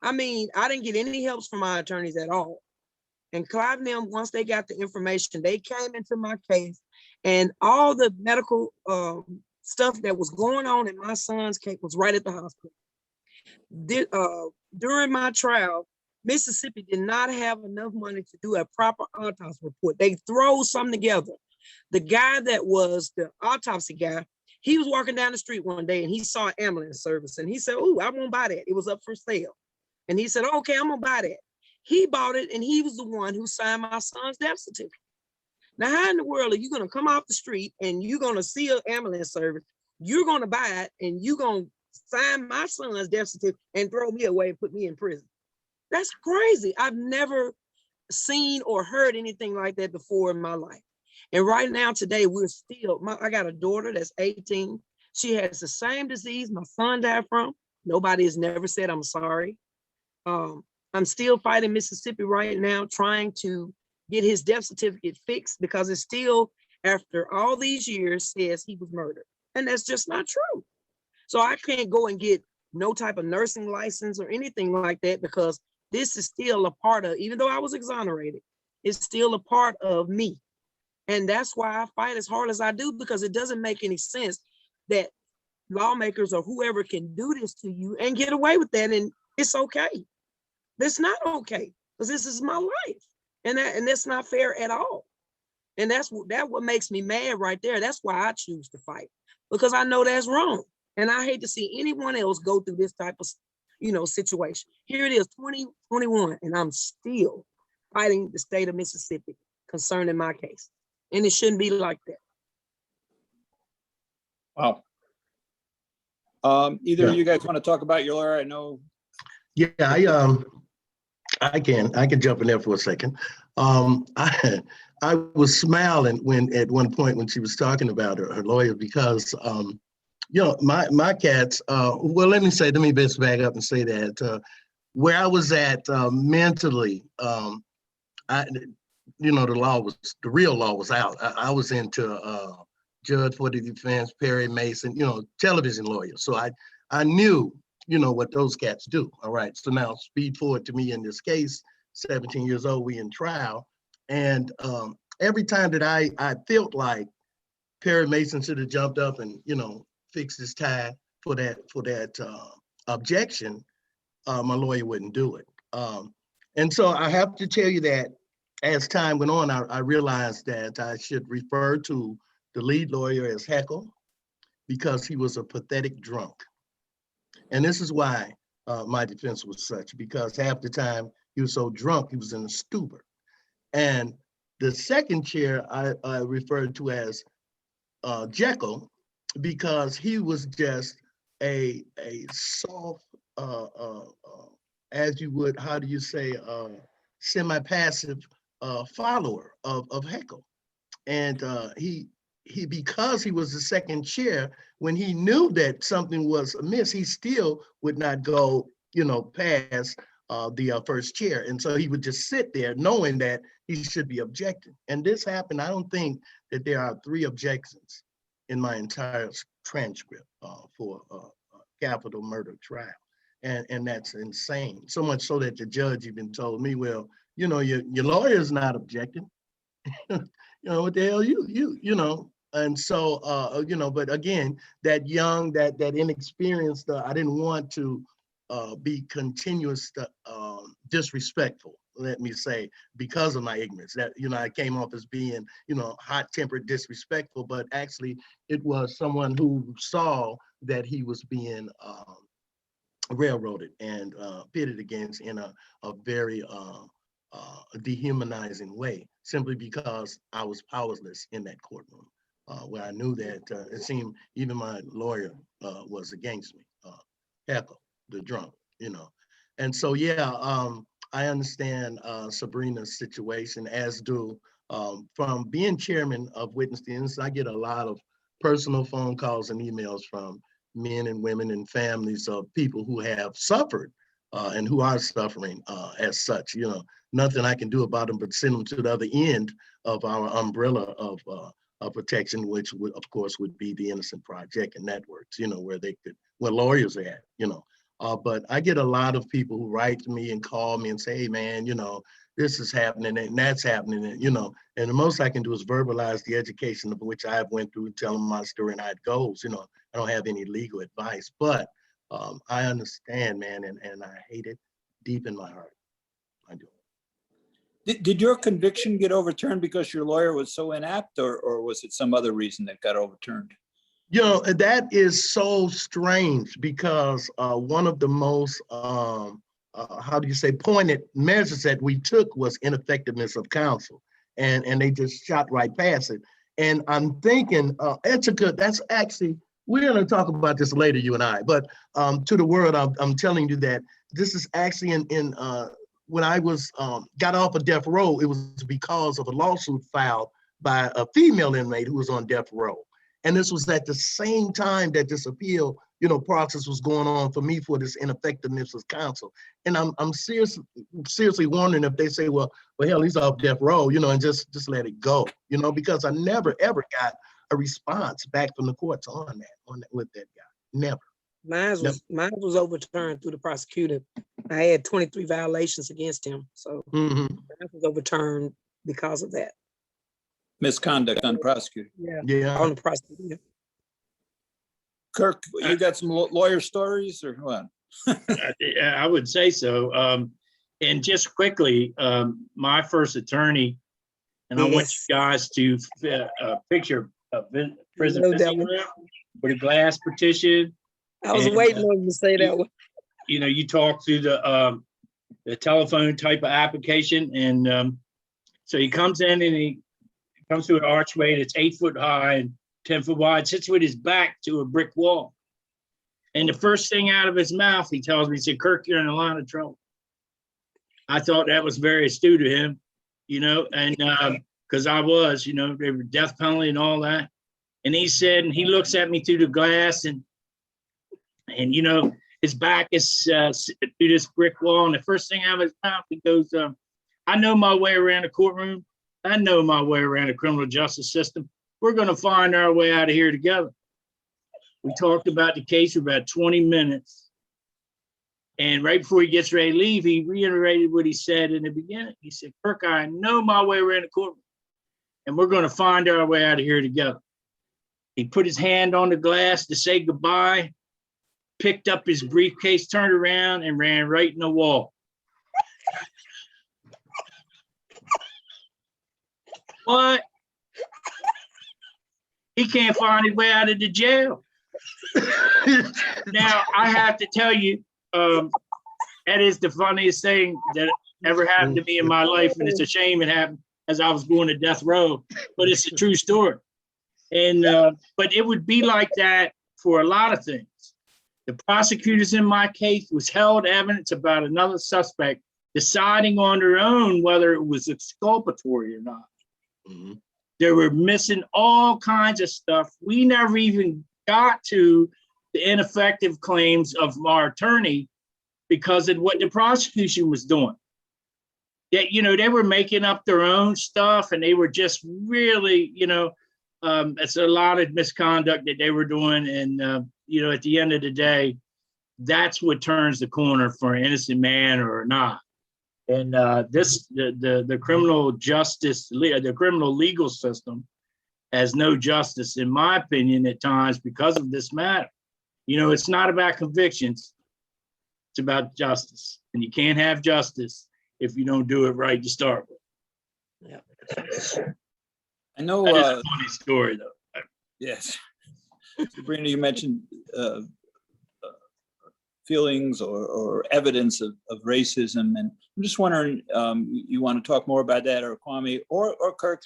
I mean, I didn't get any help from my attorneys at all. And Clive and them, once they got the information, they came into my case, and all the medical stuff that was going on in my son's case was right at the hospital. During my trial, Mississippi did not have enough money to do a proper autopsy report. They throw something together. The guy that was the autopsy guy, he was walking down the street one day and he saw an ambulance service and he said, "Oh, I won't buy that. It was up for sale." And he said, "Okay, I'm gonna buy that." He bought it and he was the one who signed my son's death certificate. Now, how in the world are you gonna come off the street and you're gonna see an ambulance service, you're gonna buy it, and you're gonna sign my son's death certificate and throw me away and put me in prison? That's crazy. I've never seen or heard anything like that before in my life. And right now, today, we're still, I got a daughter that's 18. She has the same disease my son died from. Nobody has never said I'm sorry. I'm still fighting Mississippi right now, trying to get his death certificate fixed because it still, after all these years, says he was murdered. And that's just not true. So I can't go and get no type of nursing license or anything like that because this is still a part of, even though I was exonerated, it's still a part of me. And that's why I fight as hard as I do, because it doesn't make any sense that lawmakers or whoever can do this to you and get away with that. And it's okay. That's not okay, because this is my life. And that's not fair at all. And that's what makes me mad right there. That's why I choose to fight, because I know that's wrong. And I hate to see anyone else go through this type of, situation. Here it is, 2021, and I'm still fighting the state of Mississippi concerning my case. And it shouldn't be like that. Wow. Either of you guys want to talk about your lawyer? I know. Yeah, I can jump in there for a second. I was smiling at one point when she was talking about her lawyer, because my cats, let me best back up and say that where I was at mentally, the real law was out. I was into judge for the defense, Perry Mason, television lawyer. So I knew, what those cats do. All right. So now speed forward to me in this case, 17 years old, we in trial. And every time that I felt like Perry Mason should have jumped up and, fixed his tie for that objection, my lawyer wouldn't do it. And so I have to tell you that as time went on, I realized that I should refer to the lead lawyer as Heckle, because he was a pathetic drunk. And this is why my defense was such, because half the time he was so drunk, he was in a stupor. And the second chair I referred to as Jekyll, because he was just a soft, as you would, how do you say, semi-passive follower of Heckle. And he because he was the second chair, when he knew that something was amiss, he still would not go, past the first chair. And so he would just sit there knowing that he should be objecting. And this happened, I don't think that there are 3 objections in my entire transcript for a capital murder trial. And that's insane. So much so that the judge even told me, well, your lawyer's not objecting. What the hell you. And so, but again, that young, that inexperienced, I didn't want to be continuous disrespectful, let me say, because of my ignorance. That, I came off as being, hot-tempered, disrespectful, but actually it was someone who saw that he was being railroaded and pitted against in a very dehumanizing way, simply because I was powerless in that courtroom, where I knew that it seemed even my lawyer was against me, Heckle, the drunk, And so, I understand Sabrina's situation, as do from being chairman of Witness to Innocence. I get a lot of personal phone calls and emails from men and women and families of people who have suffered and who are suffering as such. Nothing I can do about them but send them to the other end of our umbrella of protection, which would, of course, would be the Innocent Project and networks, where lawyers are at, but I get a lot of people who write to me and call me and say, hey man, this is happening and that's happening, and the most I can do is verbalize the education of which I went through, tell them my story and how it goes. I don't have any legal advice, but I understand, man, and I hate it deep in my heart. I do. Did your conviction get overturned because your lawyer was so inept, or was it some other reason that got overturned? That is so strange, because one of the most, pointed measures that we took was ineffectiveness of counsel, and they just shot right past it. And I'm thinking, that's actually, we're going to talk about this later, you and I, but to the world, I'm telling you that this is actually in when I was got off of death row, it was because of a lawsuit filed by a female inmate who was on death row. And this was at the same time that this appeal, process was going on for me for this ineffectiveness of counsel. And I'm seriously wondering if they say, well, hell, he's off death row, and just let it go, because I never, ever got a response back from the courts on that with that guy. Never. Mine was overturned through the prosecutor. I had 23 violations against him. So mine was overturned because of that. Misconduct on the prosecutor. Yeah. On the prosecutor. Kirk, you got some lawyer stories or what? I would say so. And just quickly, my first attorney, and I want you guys to picture a prison room with a glass partition. I was waiting on you to say that one. You talk through the telephone type of application, and so he comes in and he comes through an archway that's 8 foot high and 10 foot wide, sits with his back to a brick wall. And the first thing out of his mouth, he tells me, he said, "Kirk, you're in a lot of trouble." I thought that was very astute of him, and because I was, they were death penalty and all that. And he said, and he looks at me through the glass, and his back is through this brick wall. And the first thing out of his mouth, he goes, "I know my way around the courtroom. I know my way around the criminal justice system. We're going to find our way out of here together." We talked about the case for about 20 minutes. And right before he gets ready to leave, he reiterated what he said in the beginning. He said, "Kirk, I know my way around the courtroom, and we're going to find our way out of here together." He put his hand on the glass to say goodbye, picked up his briefcase, turned around, and ran right in the wall. What? He can't find his way out of the jail. Now, I have to tell you, that is the funniest thing that ever happened to me in my life, and it's a shame it happened as I was going to death row, but it's a true story. And but it would be like that for a lot of things. The prosecutors in my case withheld evidence about another suspect, deciding on their own whether it was exculpatory or not. Mm-hmm. They were missing all kinds of stuff. We never even got to the ineffective claims of our attorney because of what the prosecution was doing. That, they were making up their own stuff, and they were just really, it's a lot of misconduct that they were doing. And, at the end of the day, that's what turns the corner for an innocent man or not. And the criminal justice, the criminal legal system has no justice, in my opinion, at times because of this matter. It's not about convictions. It's about justice. And you can't have justice if you don't do it right to start with. Yeah. I know. That is a funny story, though. Yes. Sabrina, you mentioned feelings or evidence of racism. And I'm just wondering, you want to talk more about that, or Kwame or Kirk,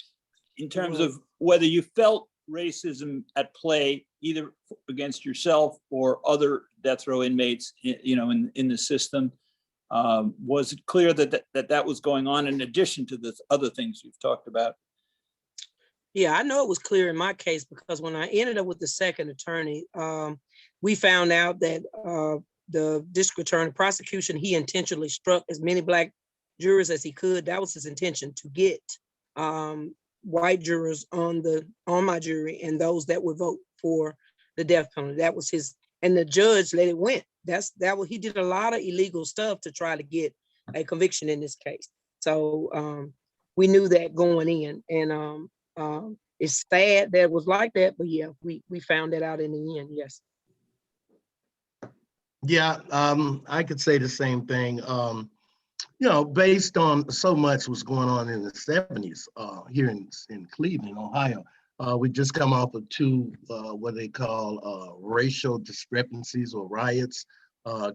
in terms of whether you felt racism at play, either against yourself or other death row inmates, in the system. Was it clear that was going on in addition to the other things you've talked about? Yeah, I know it was clear in my case because when I ended up with the second attorney, we found out that the district attorney prosecution, he intentionally struck as many Black jurors as he could. That was his intention, to get white jurors on my jury and those that would vote for the death penalty. That was his, and the judge let it win. He did a lot of illegal stuff to try to get a conviction in this case. So we knew that going in, and it's sad that it was like that, but yeah, we found that out in the end. Yes. Yeah, I could say the same thing. Based on so much was going on in the 70s here in Cleveland, Ohio. We just come off of two what they call racial discrepancies or riots.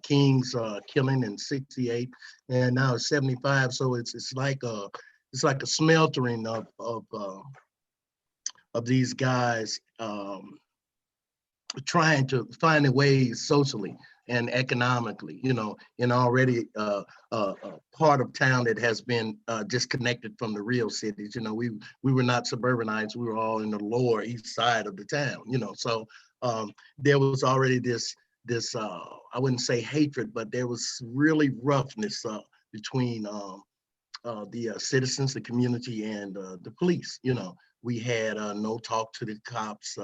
King's killing in '68, and now it's '75. So it's like a smeltering of these guys trying to find a way socially and economically, in already a part of town that has been disconnected from the real cities. We were not suburbanites. We were all in the lower east side of the town, so there was already this I wouldn't say hatred, but there was really roughness between the citizens, the community, and the police. We had no talk to the cops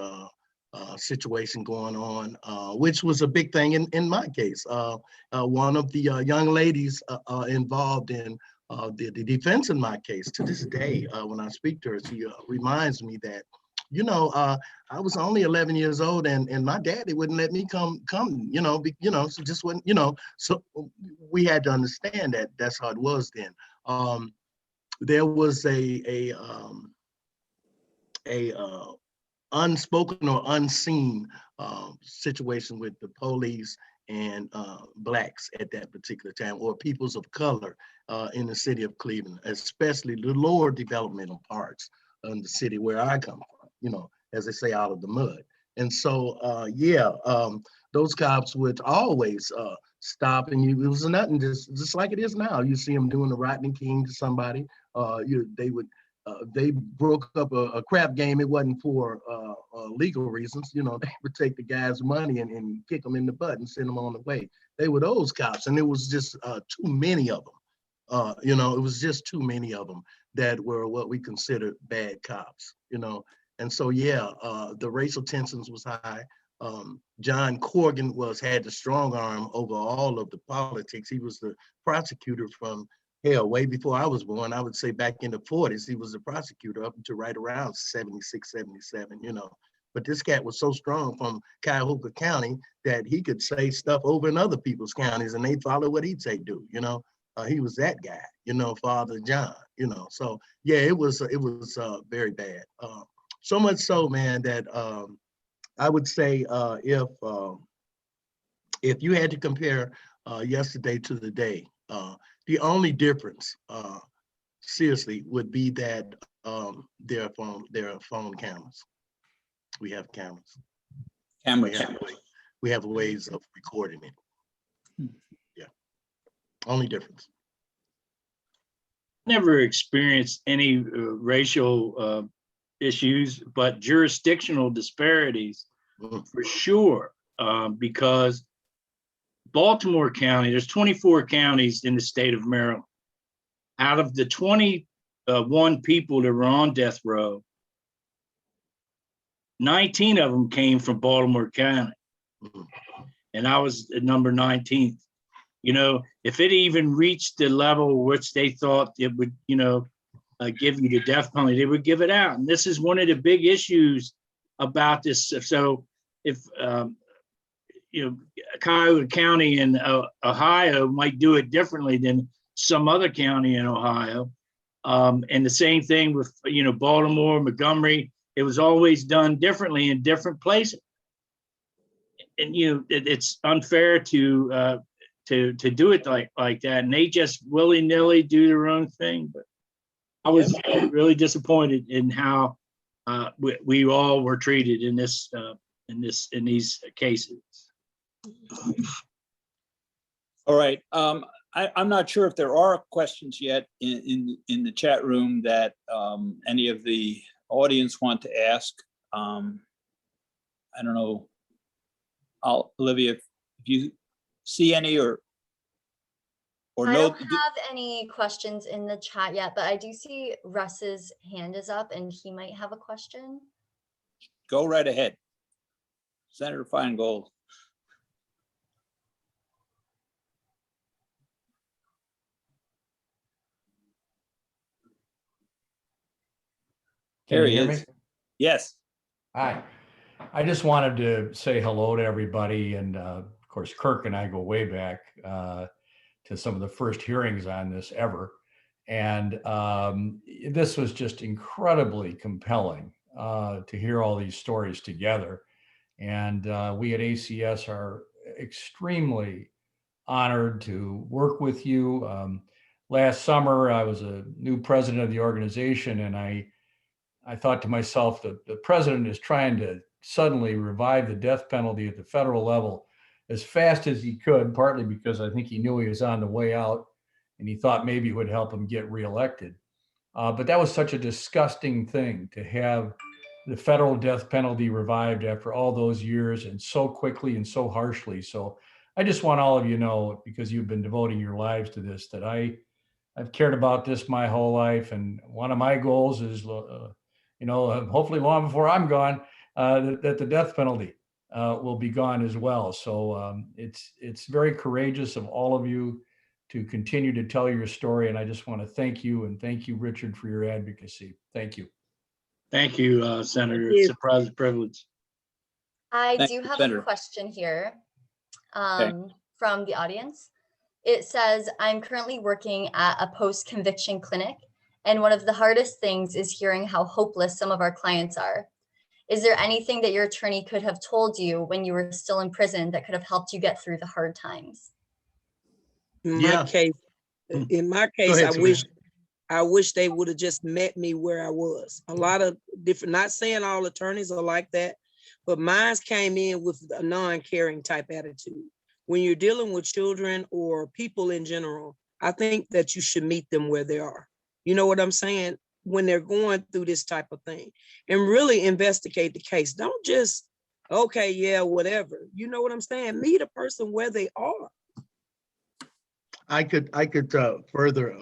situation going on, which was a big thing in my case. One of the young ladies involved in the defense in my case, to this day, when I speak to her, she reminds me that, I was only 11 years old, and my daddy wouldn't let me come, so just wouldn't, so we had to understand that that's how it was then. There was a unspoken or unseen situation with the police and Blacks at that particular time, or peoples of color in the city of Cleveland, especially the lower developmental parts in the city where I come from, as they say, out of the mud. And so, those cops would always stop, and it was nothing, just like it is now. You see them doing the Rodney King to somebody. They broke up a crap game. It wasn't for legal reasons. They would take the guy's money and kick them in the butt and send them on the way. They were those cops, and it was just too many of them. It was just too many of them that were what we considered bad cops. And so, the racial tensions was high. John Corrigan had the strong arm over all of the politics. He was the prosecutor from way before I was born. I would say back in the 40s, he was the prosecutor up until right around 76, 77, But this cat was so strong from Cuyahoga County that he could say stuff over in other people's counties and they follow what he'd say do, He was that guy, Father John, So it was very bad. So much so, man, that I would say if you had to compare yesterday to the day, the only difference, seriously, would be that there are phone cameras. We have cameras. We have ways of recording it. Yeah, only difference. Never experienced any racial issues, but jurisdictional disparities for sure, because Baltimore County, there's 24 counties in the state of Maryland. Out of the 21 people that were on death row, 19 of them came from Baltimore County. And I was at number 19th. If it even reached the level which they thought it would, give you the death penalty, they would give it out. And this is one of the big issues about this. So if, Cuyahoga County in Ohio might do it differently than some other county in Ohio. And the same thing with, Baltimore, Montgomery, it was always done differently in different places. And, it's unfair to do it like that. And they just willy-nilly do their own thing. But I was really disappointed in how we all were treated in these cases. All right. I'm not sure if there are questions yet in the chat room that any of the audience want to ask. I don't know, Olivia, if you see any or I no. don't have any questions in the chat yet, but I do see Russ's hand is up and he might have a question. Go right ahead. Senator Feingold. Can There you he hear is. me? Yes. Hi. I just wanted to say hello to everybody. And of course, Kirk and I go way back to some of the first hearings on this ever. And this was just incredibly compelling to hear all these stories together. And we at ACS are extremely honored to work with you. Last summer, I was a new president of the organization, and I thought to myself that the president is trying to suddenly revive the death penalty at the federal level as fast as he could, partly because I think he knew he was on the way out and he thought maybe it would help him get reelected. But that was such a disgusting thing to have the federal death penalty revived after all those years and so quickly and so harshly. So I just want all of you to know, because you've been devoting your lives to this, that I've cared about this my whole life. And one of my goals is, hopefully long before I'm gone, that the death penalty will be gone as well. So it's very courageous of all of you to continue to tell your story. And I just want to thank you, and thank you, Richard, for your advocacy. Thank you. Thank you, Senator. Thank you. It's a privilege. I Thank do you, have Senator. a question here from the audience. It says, I'm currently working at a post-conviction clinic, and one of the hardest things is hearing how hopeless some of our clients are. Is there anything that your attorney could have told you when you were still in prison that could have helped you get through the hard times? In Yeah. my case, Go I ahead, wish they would have just met me where I was. A lot of different, not saying all attorneys are like that, but mine came in with a non-caring type attitude. When you're dealing with children or people in general, I think that you should meet them where they are. You know what I'm saying? When they're going through this type of thing, and really investigate the case. Don't just, okay, yeah, whatever. You know what I'm saying? Meet a person where they are. I could further,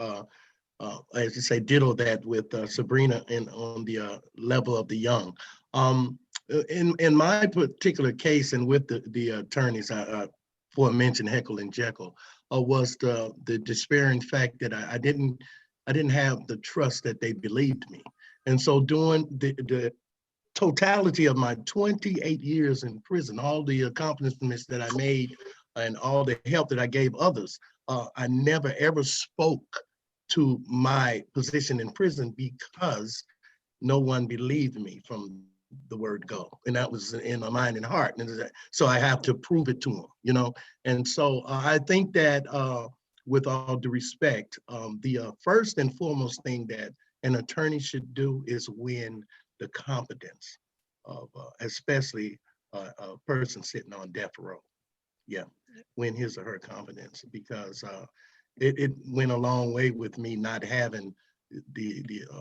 as you say, ditto that with Sabrina on the level of the young. In my particular case, and with the attorneys, aforementioned Heckle and Jekyll, was the despairing fact that I didn't have the trust that they believed me. And so during the totality of my 28 years in prison, all the accomplishments that I made and all the help that I gave others, I never ever spoke to my position in prison because no one believed me from the word go. And that was in my mind and heart. And so I have to prove it to them, And so I think that with all due respect, the first and foremost thing that an attorney should do is win the confidence of especially a person sitting on death row. Yeah, win his or her confidence, because it went a long way with me not having the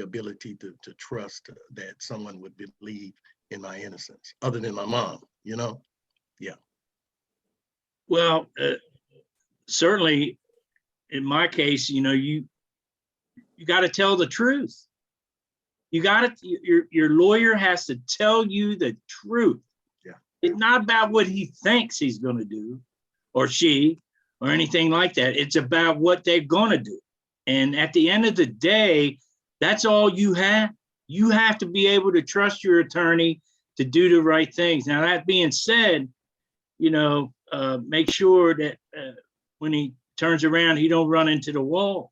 ability to trust that someone would believe in my innocence, other than my mom, Yeah. Well, certainly in my case, you got to tell the truth. Your lawyer has to tell you the truth. Yeah. It's not about what he thinks he's going to do, or she, or anything like that. It's about what they're going to do. And at the end of the day, that's all you have. You have to be able to trust your attorney to do the right things. Now, that being said, make sure that when he turns around, he don't run into the wall.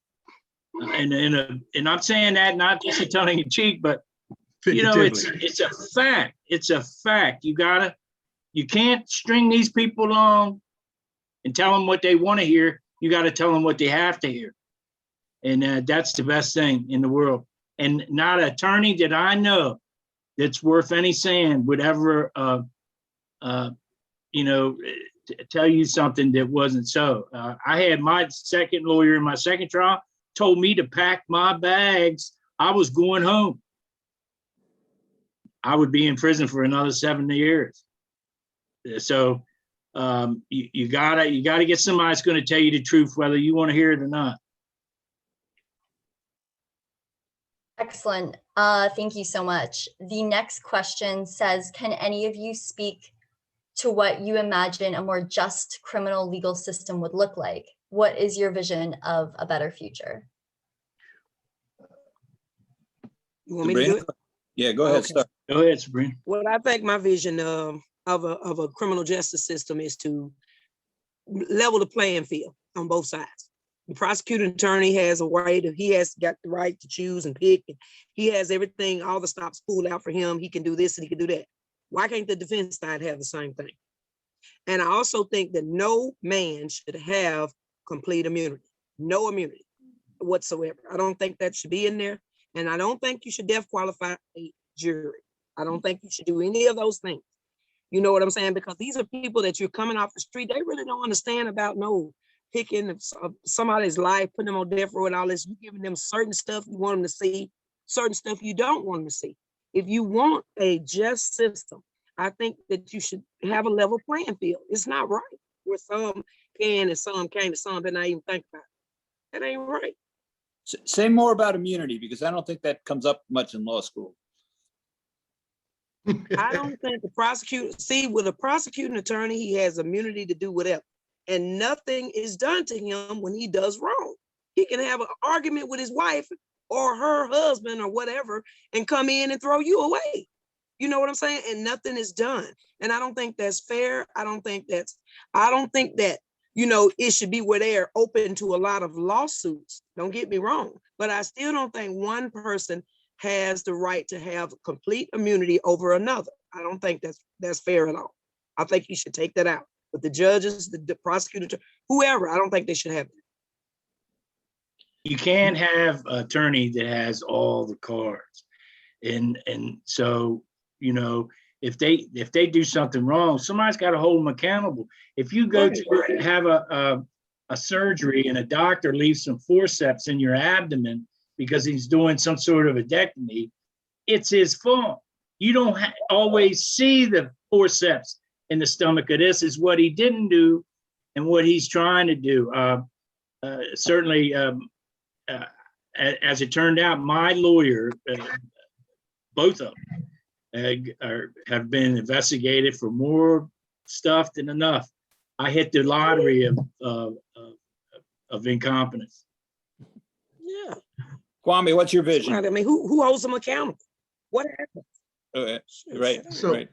And I'm saying that not just a tongue in cheek, but it's a fact. It's a fact. You can't string these people along and tell them what they want to hear. You got to tell them what they have to hear. And that's the best thing in the world. And not an attorney that I know that's worth any saying would ever, tell you something that wasn't so. I had my second lawyer in my second trial told me to pack my bags. I was going home. I would be in prison for another 7 years. So you gotta get somebody that's going to tell you the truth, whether you want to hear it or not. Excellent. Thank you so much. The next question says, can any of you speak to what you imagine a more just criminal legal system would look like? What is your vision of a better future? You want me to do it? Yeah, go ahead, Okay. start. Go ahead, Sabrina. Well, I think my vision of a criminal justice system is to level the playing field on both sides. The prosecuting attorney has he has got the right to choose and pick. And he has everything, all the stops pulled out for him. He can do this and he can do that. Why can't the defense side have the same thing? And I also think that no man should have complete immunity, no immunity whatsoever. I don't think that should be in there. And I don't think you should death qualify a jury. I don't think you should do any of those things. You know what I'm saying? Because these are people that you're coming off the street. They really don't understand about picking somebody's life, putting them on death row and all this. You giving them certain stuff you want them to see, certain stuff you don't want them to see. If you want a just system, I think that you should have a level playing field. It's not right where some can and some can't and some did not even think about it. That ain't right. Say more about immunity, because I don't think that comes up much in law school. I don't think the prosecutor, see, with a prosecuting attorney, he has immunity to do whatever. And nothing is done to him when he does wrong. He can have an argument with his wife or her husband or whatever and come in and throw you away. You know what I'm saying? And nothing is done. And I don't think that's fair. I don't think that, you know, it should be where they're open to a lot of lawsuits. Don't get me wrong. But I still don't think one person has the right to have complete immunity over another. I don't think that's fair at all. I think you should take that out. But the judges, the prosecutor, whoever, I don't think they should have it. You can't have an attorney that has all the cards. And so, you know, if they do something wrong, somebody's got to hold them accountable. If you go to have a surgery and a doctor leaves some forceps in your abdomen because he's doing some sort of adectomy, it's his fault. You don't always see the forceps in the stomach of this. Is what he didn't do and what he's trying to do. Certainly, as it turned out, my lawyer, both of them, have been investigated for more stuff than enough. I hit the lottery of incompetence. Yeah. Kwame, what's your vision? I mean, who holds them accountable? What happened? Right. So, right.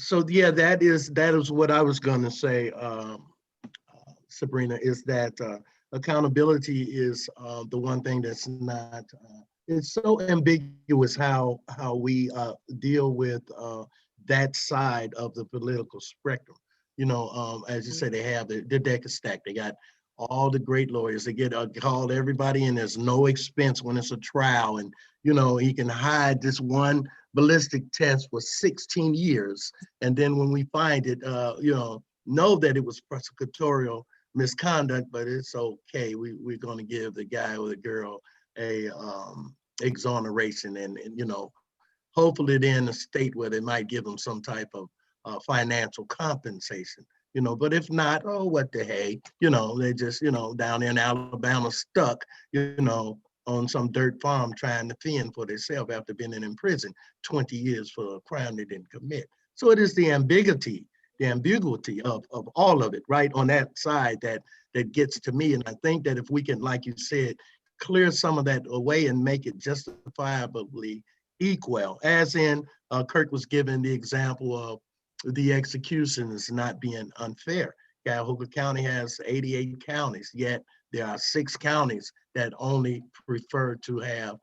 so yeah, that is what I was going to say, Sabrina, is that accountability is the one thing that's not. It's so ambiguous how we deal with that side of the political spectrum. You know, as you say, they have the deck is stacked. They got all the great lawyers. They get called everybody, and there's no expense when it's a trial. And you know, he can hide this one ballistic test for 16 years, and then when we find it, you know that it was prosecutorial misconduct, but it's okay. We're going to give the guy or the girl a exoneration, and you know, hopefully they're in a state where they might give them some type of financial compensation, you know. But if not, oh, what the heck, you know, they just, you know, down in Alabama stuck, you know, on some dirt farm trying to fend for themselves after being in prison 20 years for a crime they didn't commit. So it is the ambiguity of all of it, right, on that side that gets to me. And I think that if we can, like you said, clear some of that away and make it justifiably equal, as in Kirk was given the example of the executions not being unfair. Cuyahoga County has 88 counties, yet there are 6 counties that only prefer to have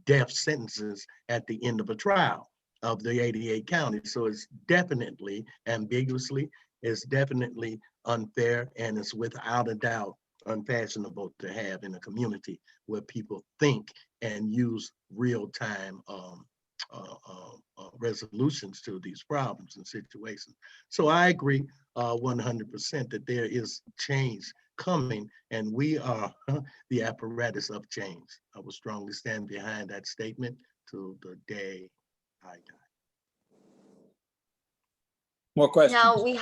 death sentences at the end of a trial of the 88 counties. So it's definitely ambiguously, it's definitely unfair, and it's without a doubt unfashionable to have in a community where people think and use real-time resolutions to these problems and situations. So I agree 100% that there is change coming, and we are the apparatus of change. I will strongly stand behind that statement till the day I die. More questions? Now we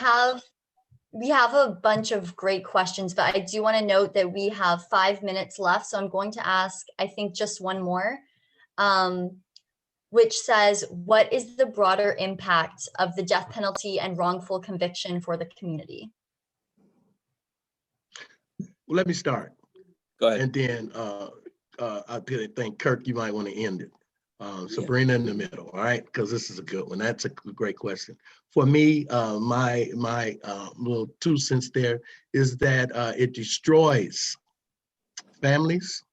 have a bunch of great questions, but I do want to note that we have 5 minutes left. So I'm going to ask, I think, just one more, which says, what is the broader impact of the death penalty and wrongful conviction for the community? Well, let me start. Go ahead. And then I think, Kirk, you might want to end it. Sabrina in the middle, all right? Because this is a good one. That's a great question. For me, my little 2 cents there is that it destroys families,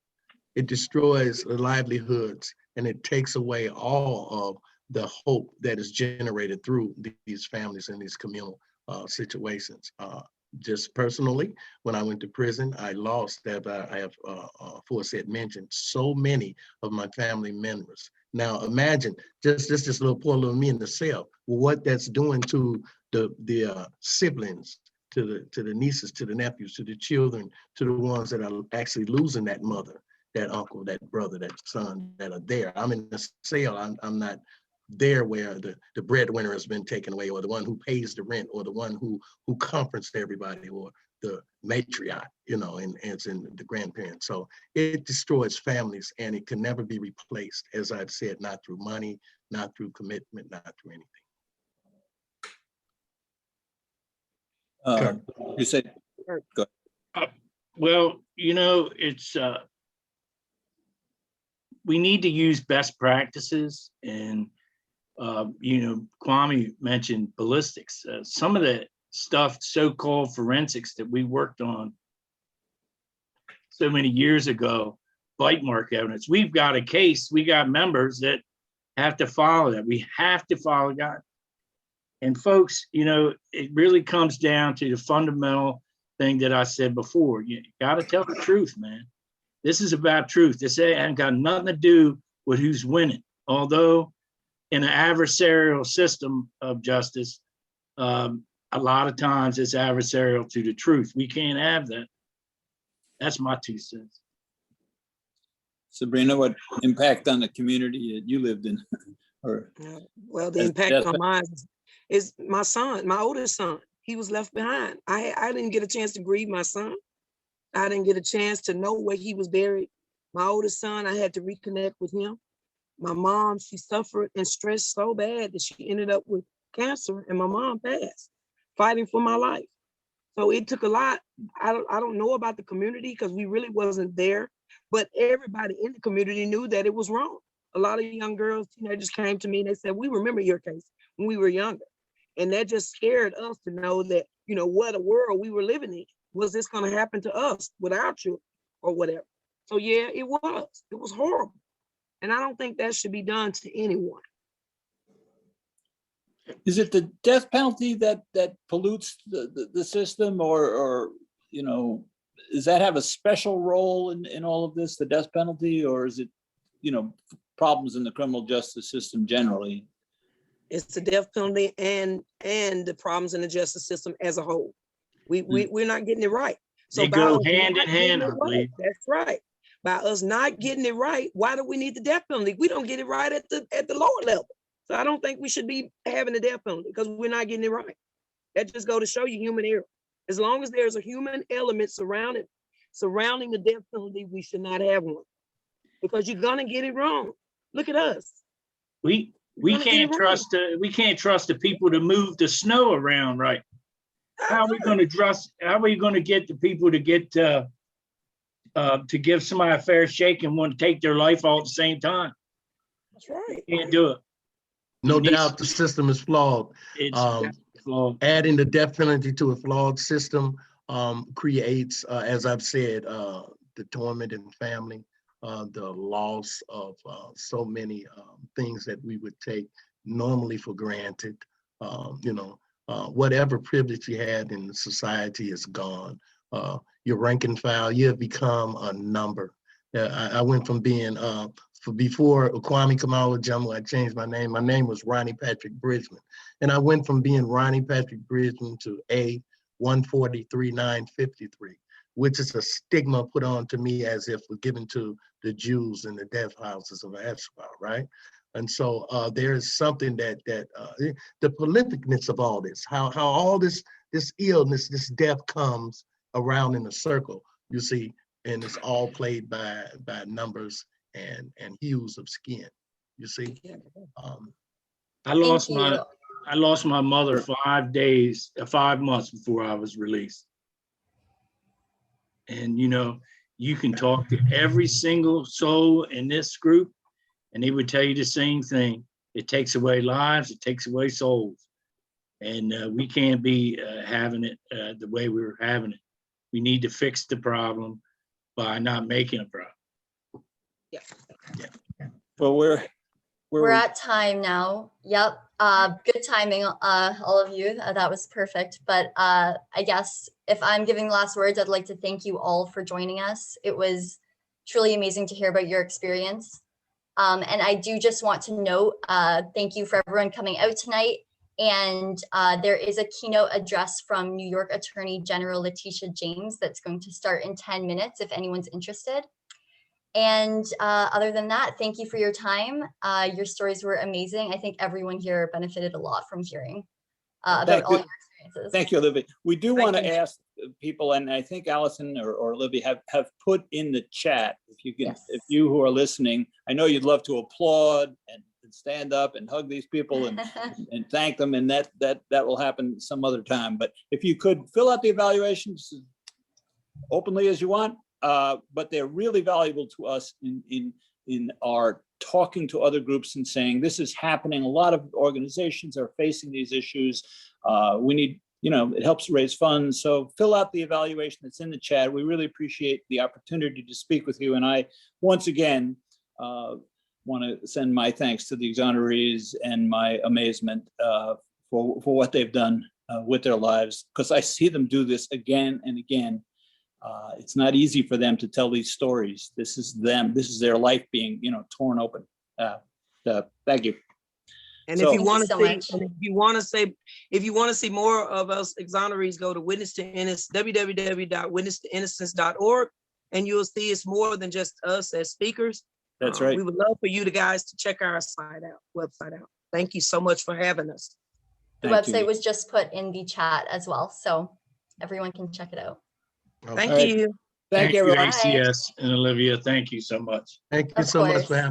it destroys livelihoods, and it takes away all of the hope that is generated through these families and these communal situations. Just personally, when I went to prison, I lost, that I have aforesaid mentioned, so many of my family members. Now imagine just this little poor little me in the cell. What that's doing to the siblings, to the nieces, to the nephews, to the children, to the ones that are actually losing that mother, that uncle, that brother, that son that are there. I'm in the cell. I'm not there where the breadwinner has been taken away, or the one who pays the rent, or the one who comforts everybody, or the matriarch, you know, and it's in the grandparents. So it destroys families, and it can never be replaced, as I've said, not through money, not through commitment, not through anything. You said, go ahead. Well, you know, it's we need to use best practices, and you know, Kwame mentioned ballistics. Some of the stuff, so-called forensics that we worked on so many years ago, bite mark evidence. We've got a case, we got members that have to follow that. We have to follow God. And folks, you know, it really comes down to the fundamental thing that I said before. You got to tell the truth, man. This is about truth. This ain't got nothing to do with who's winning. Although in an adversarial system of justice, a lot of times it's adversarial to the truth. We can't have that. That's my 2 cents. Sabrina, what impact on the community that you lived in? Or Well, the impact on mine is my son, my oldest son. He was left behind. I didn't get a chance to grieve my son. I didn't get a chance to know where he was buried. My oldest son, I had to reconnect with him. My mom, she suffered and stressed so bad that she ended up with cancer, and my mom passed, fighting for my life. So it took a lot. I don't know about the community because we really wasn't there, but everybody in the community knew that it was wrong. A lot of young girls, teenagers came to me and they said, we remember your case when we were younger. And that just scared us to know that, you know, what a world we were living in. Was this going to happen to us with our children or whatever? So yeah, it was horrible. And I don't think that should be done to anyone. is it the death penalty that pollutes the system, or you know, does that have a special role in all of this, the death penalty, or is it, you know, problems in the criminal justice system generally? It's the death penalty and the problems in the justice system as a whole. We're not getting it right. So they go hand in hand, I believe. That's right. By us not getting it right, why do we need the death penalty? We don't get it right at the lower level. So I don't think we should be having the death penalty because we're not getting it right. That just go to show you human error. As long as there's a human element surrounding the death penalty, we should not have one because you're gonna get it wrong. Look at us. We can't trust the people to move the snow around, right? How are we going to get the people to get to give somebody a fair shake and want to take their life all at the same time? That's right. Can't do it. No doubt the system is flawed. It's flawed. Adding the death penalty to a flawed system creates, as I've said, the torment in family, the loss of so many things that we would take normally for granted. You know, whatever privilege you had in society is gone. Your rank and file, you have become a number. I went from being, before Kwame Ajamu, I changed my name. My name was Ronnie Patrick Bridgman. And I went from being Ronnie Patrick Bridgman to A143-953, which is a stigma put on to me as if we're given to the Jews in the death houses of Ashebal, right? And so there is something that the prolificness of all this, how all this illness, this death comes around in a circle, you see, and it's all played by numbers and hues of skin, you see. I lost my mother 5 months before I was released. And you know, you can talk to every single soul in this group and they would tell you the same thing. It takes away lives, it takes away souls. And we can't be having it the way we were having it. We need to fix the problem by not making a problem. Yeah. Well, we're at time now. Yep. Good timing, all of you. That was perfect. But I guess if I'm giving last words, I'd like to thank you all for joining us. It was truly amazing to hear about your experience. And I do just want to note, thank you for everyone coming out tonight. And there is a keynote address from New York Attorney General Letitia James that's going to start in 10 minutes if anyone's interested. And other than that, thank you for your time. Your stories were amazing. I think everyone here benefited a lot from hearing about all your experiences. Thank you, Olivia. We do want to you. ask people, and I think Allison or Olivia have put in the chat, if you can, Yes. if you who are listening, I know you'd love to applaud and stand up and hug these people and thank them, and that will happen some other time. But if you could fill out the evaluations openly as you want, but they're really valuable to us in our talking to other groups and saying this is happening. A lot of organizations are facing these issues. We need, it helps raise funds. So fill out the evaluation that's in the chat. We really appreciate the opportunity to speak with you. And I, once again, want to send my thanks to the exonerees and my amazement for what they've done with their lives, because I see them do this again and again. It's not easy for them to tell these stories. This is them. This is their life being, torn open. Thank you. And So- if you want to so see, much. and if you want to see more of us exonerees, go to Witness to Innocence, www.witnesstoinnocence.org, and you'll see it's more than just us as speakers. That's right. We would love for you guys to check our website out. Thank you so much for having us. The Thank you. website was just put in the chat as well, so everyone can check it out. Thank All right. you. Thank you, everyone. ACS and Olivia. Thank you so much. Thank you Of so much course. for having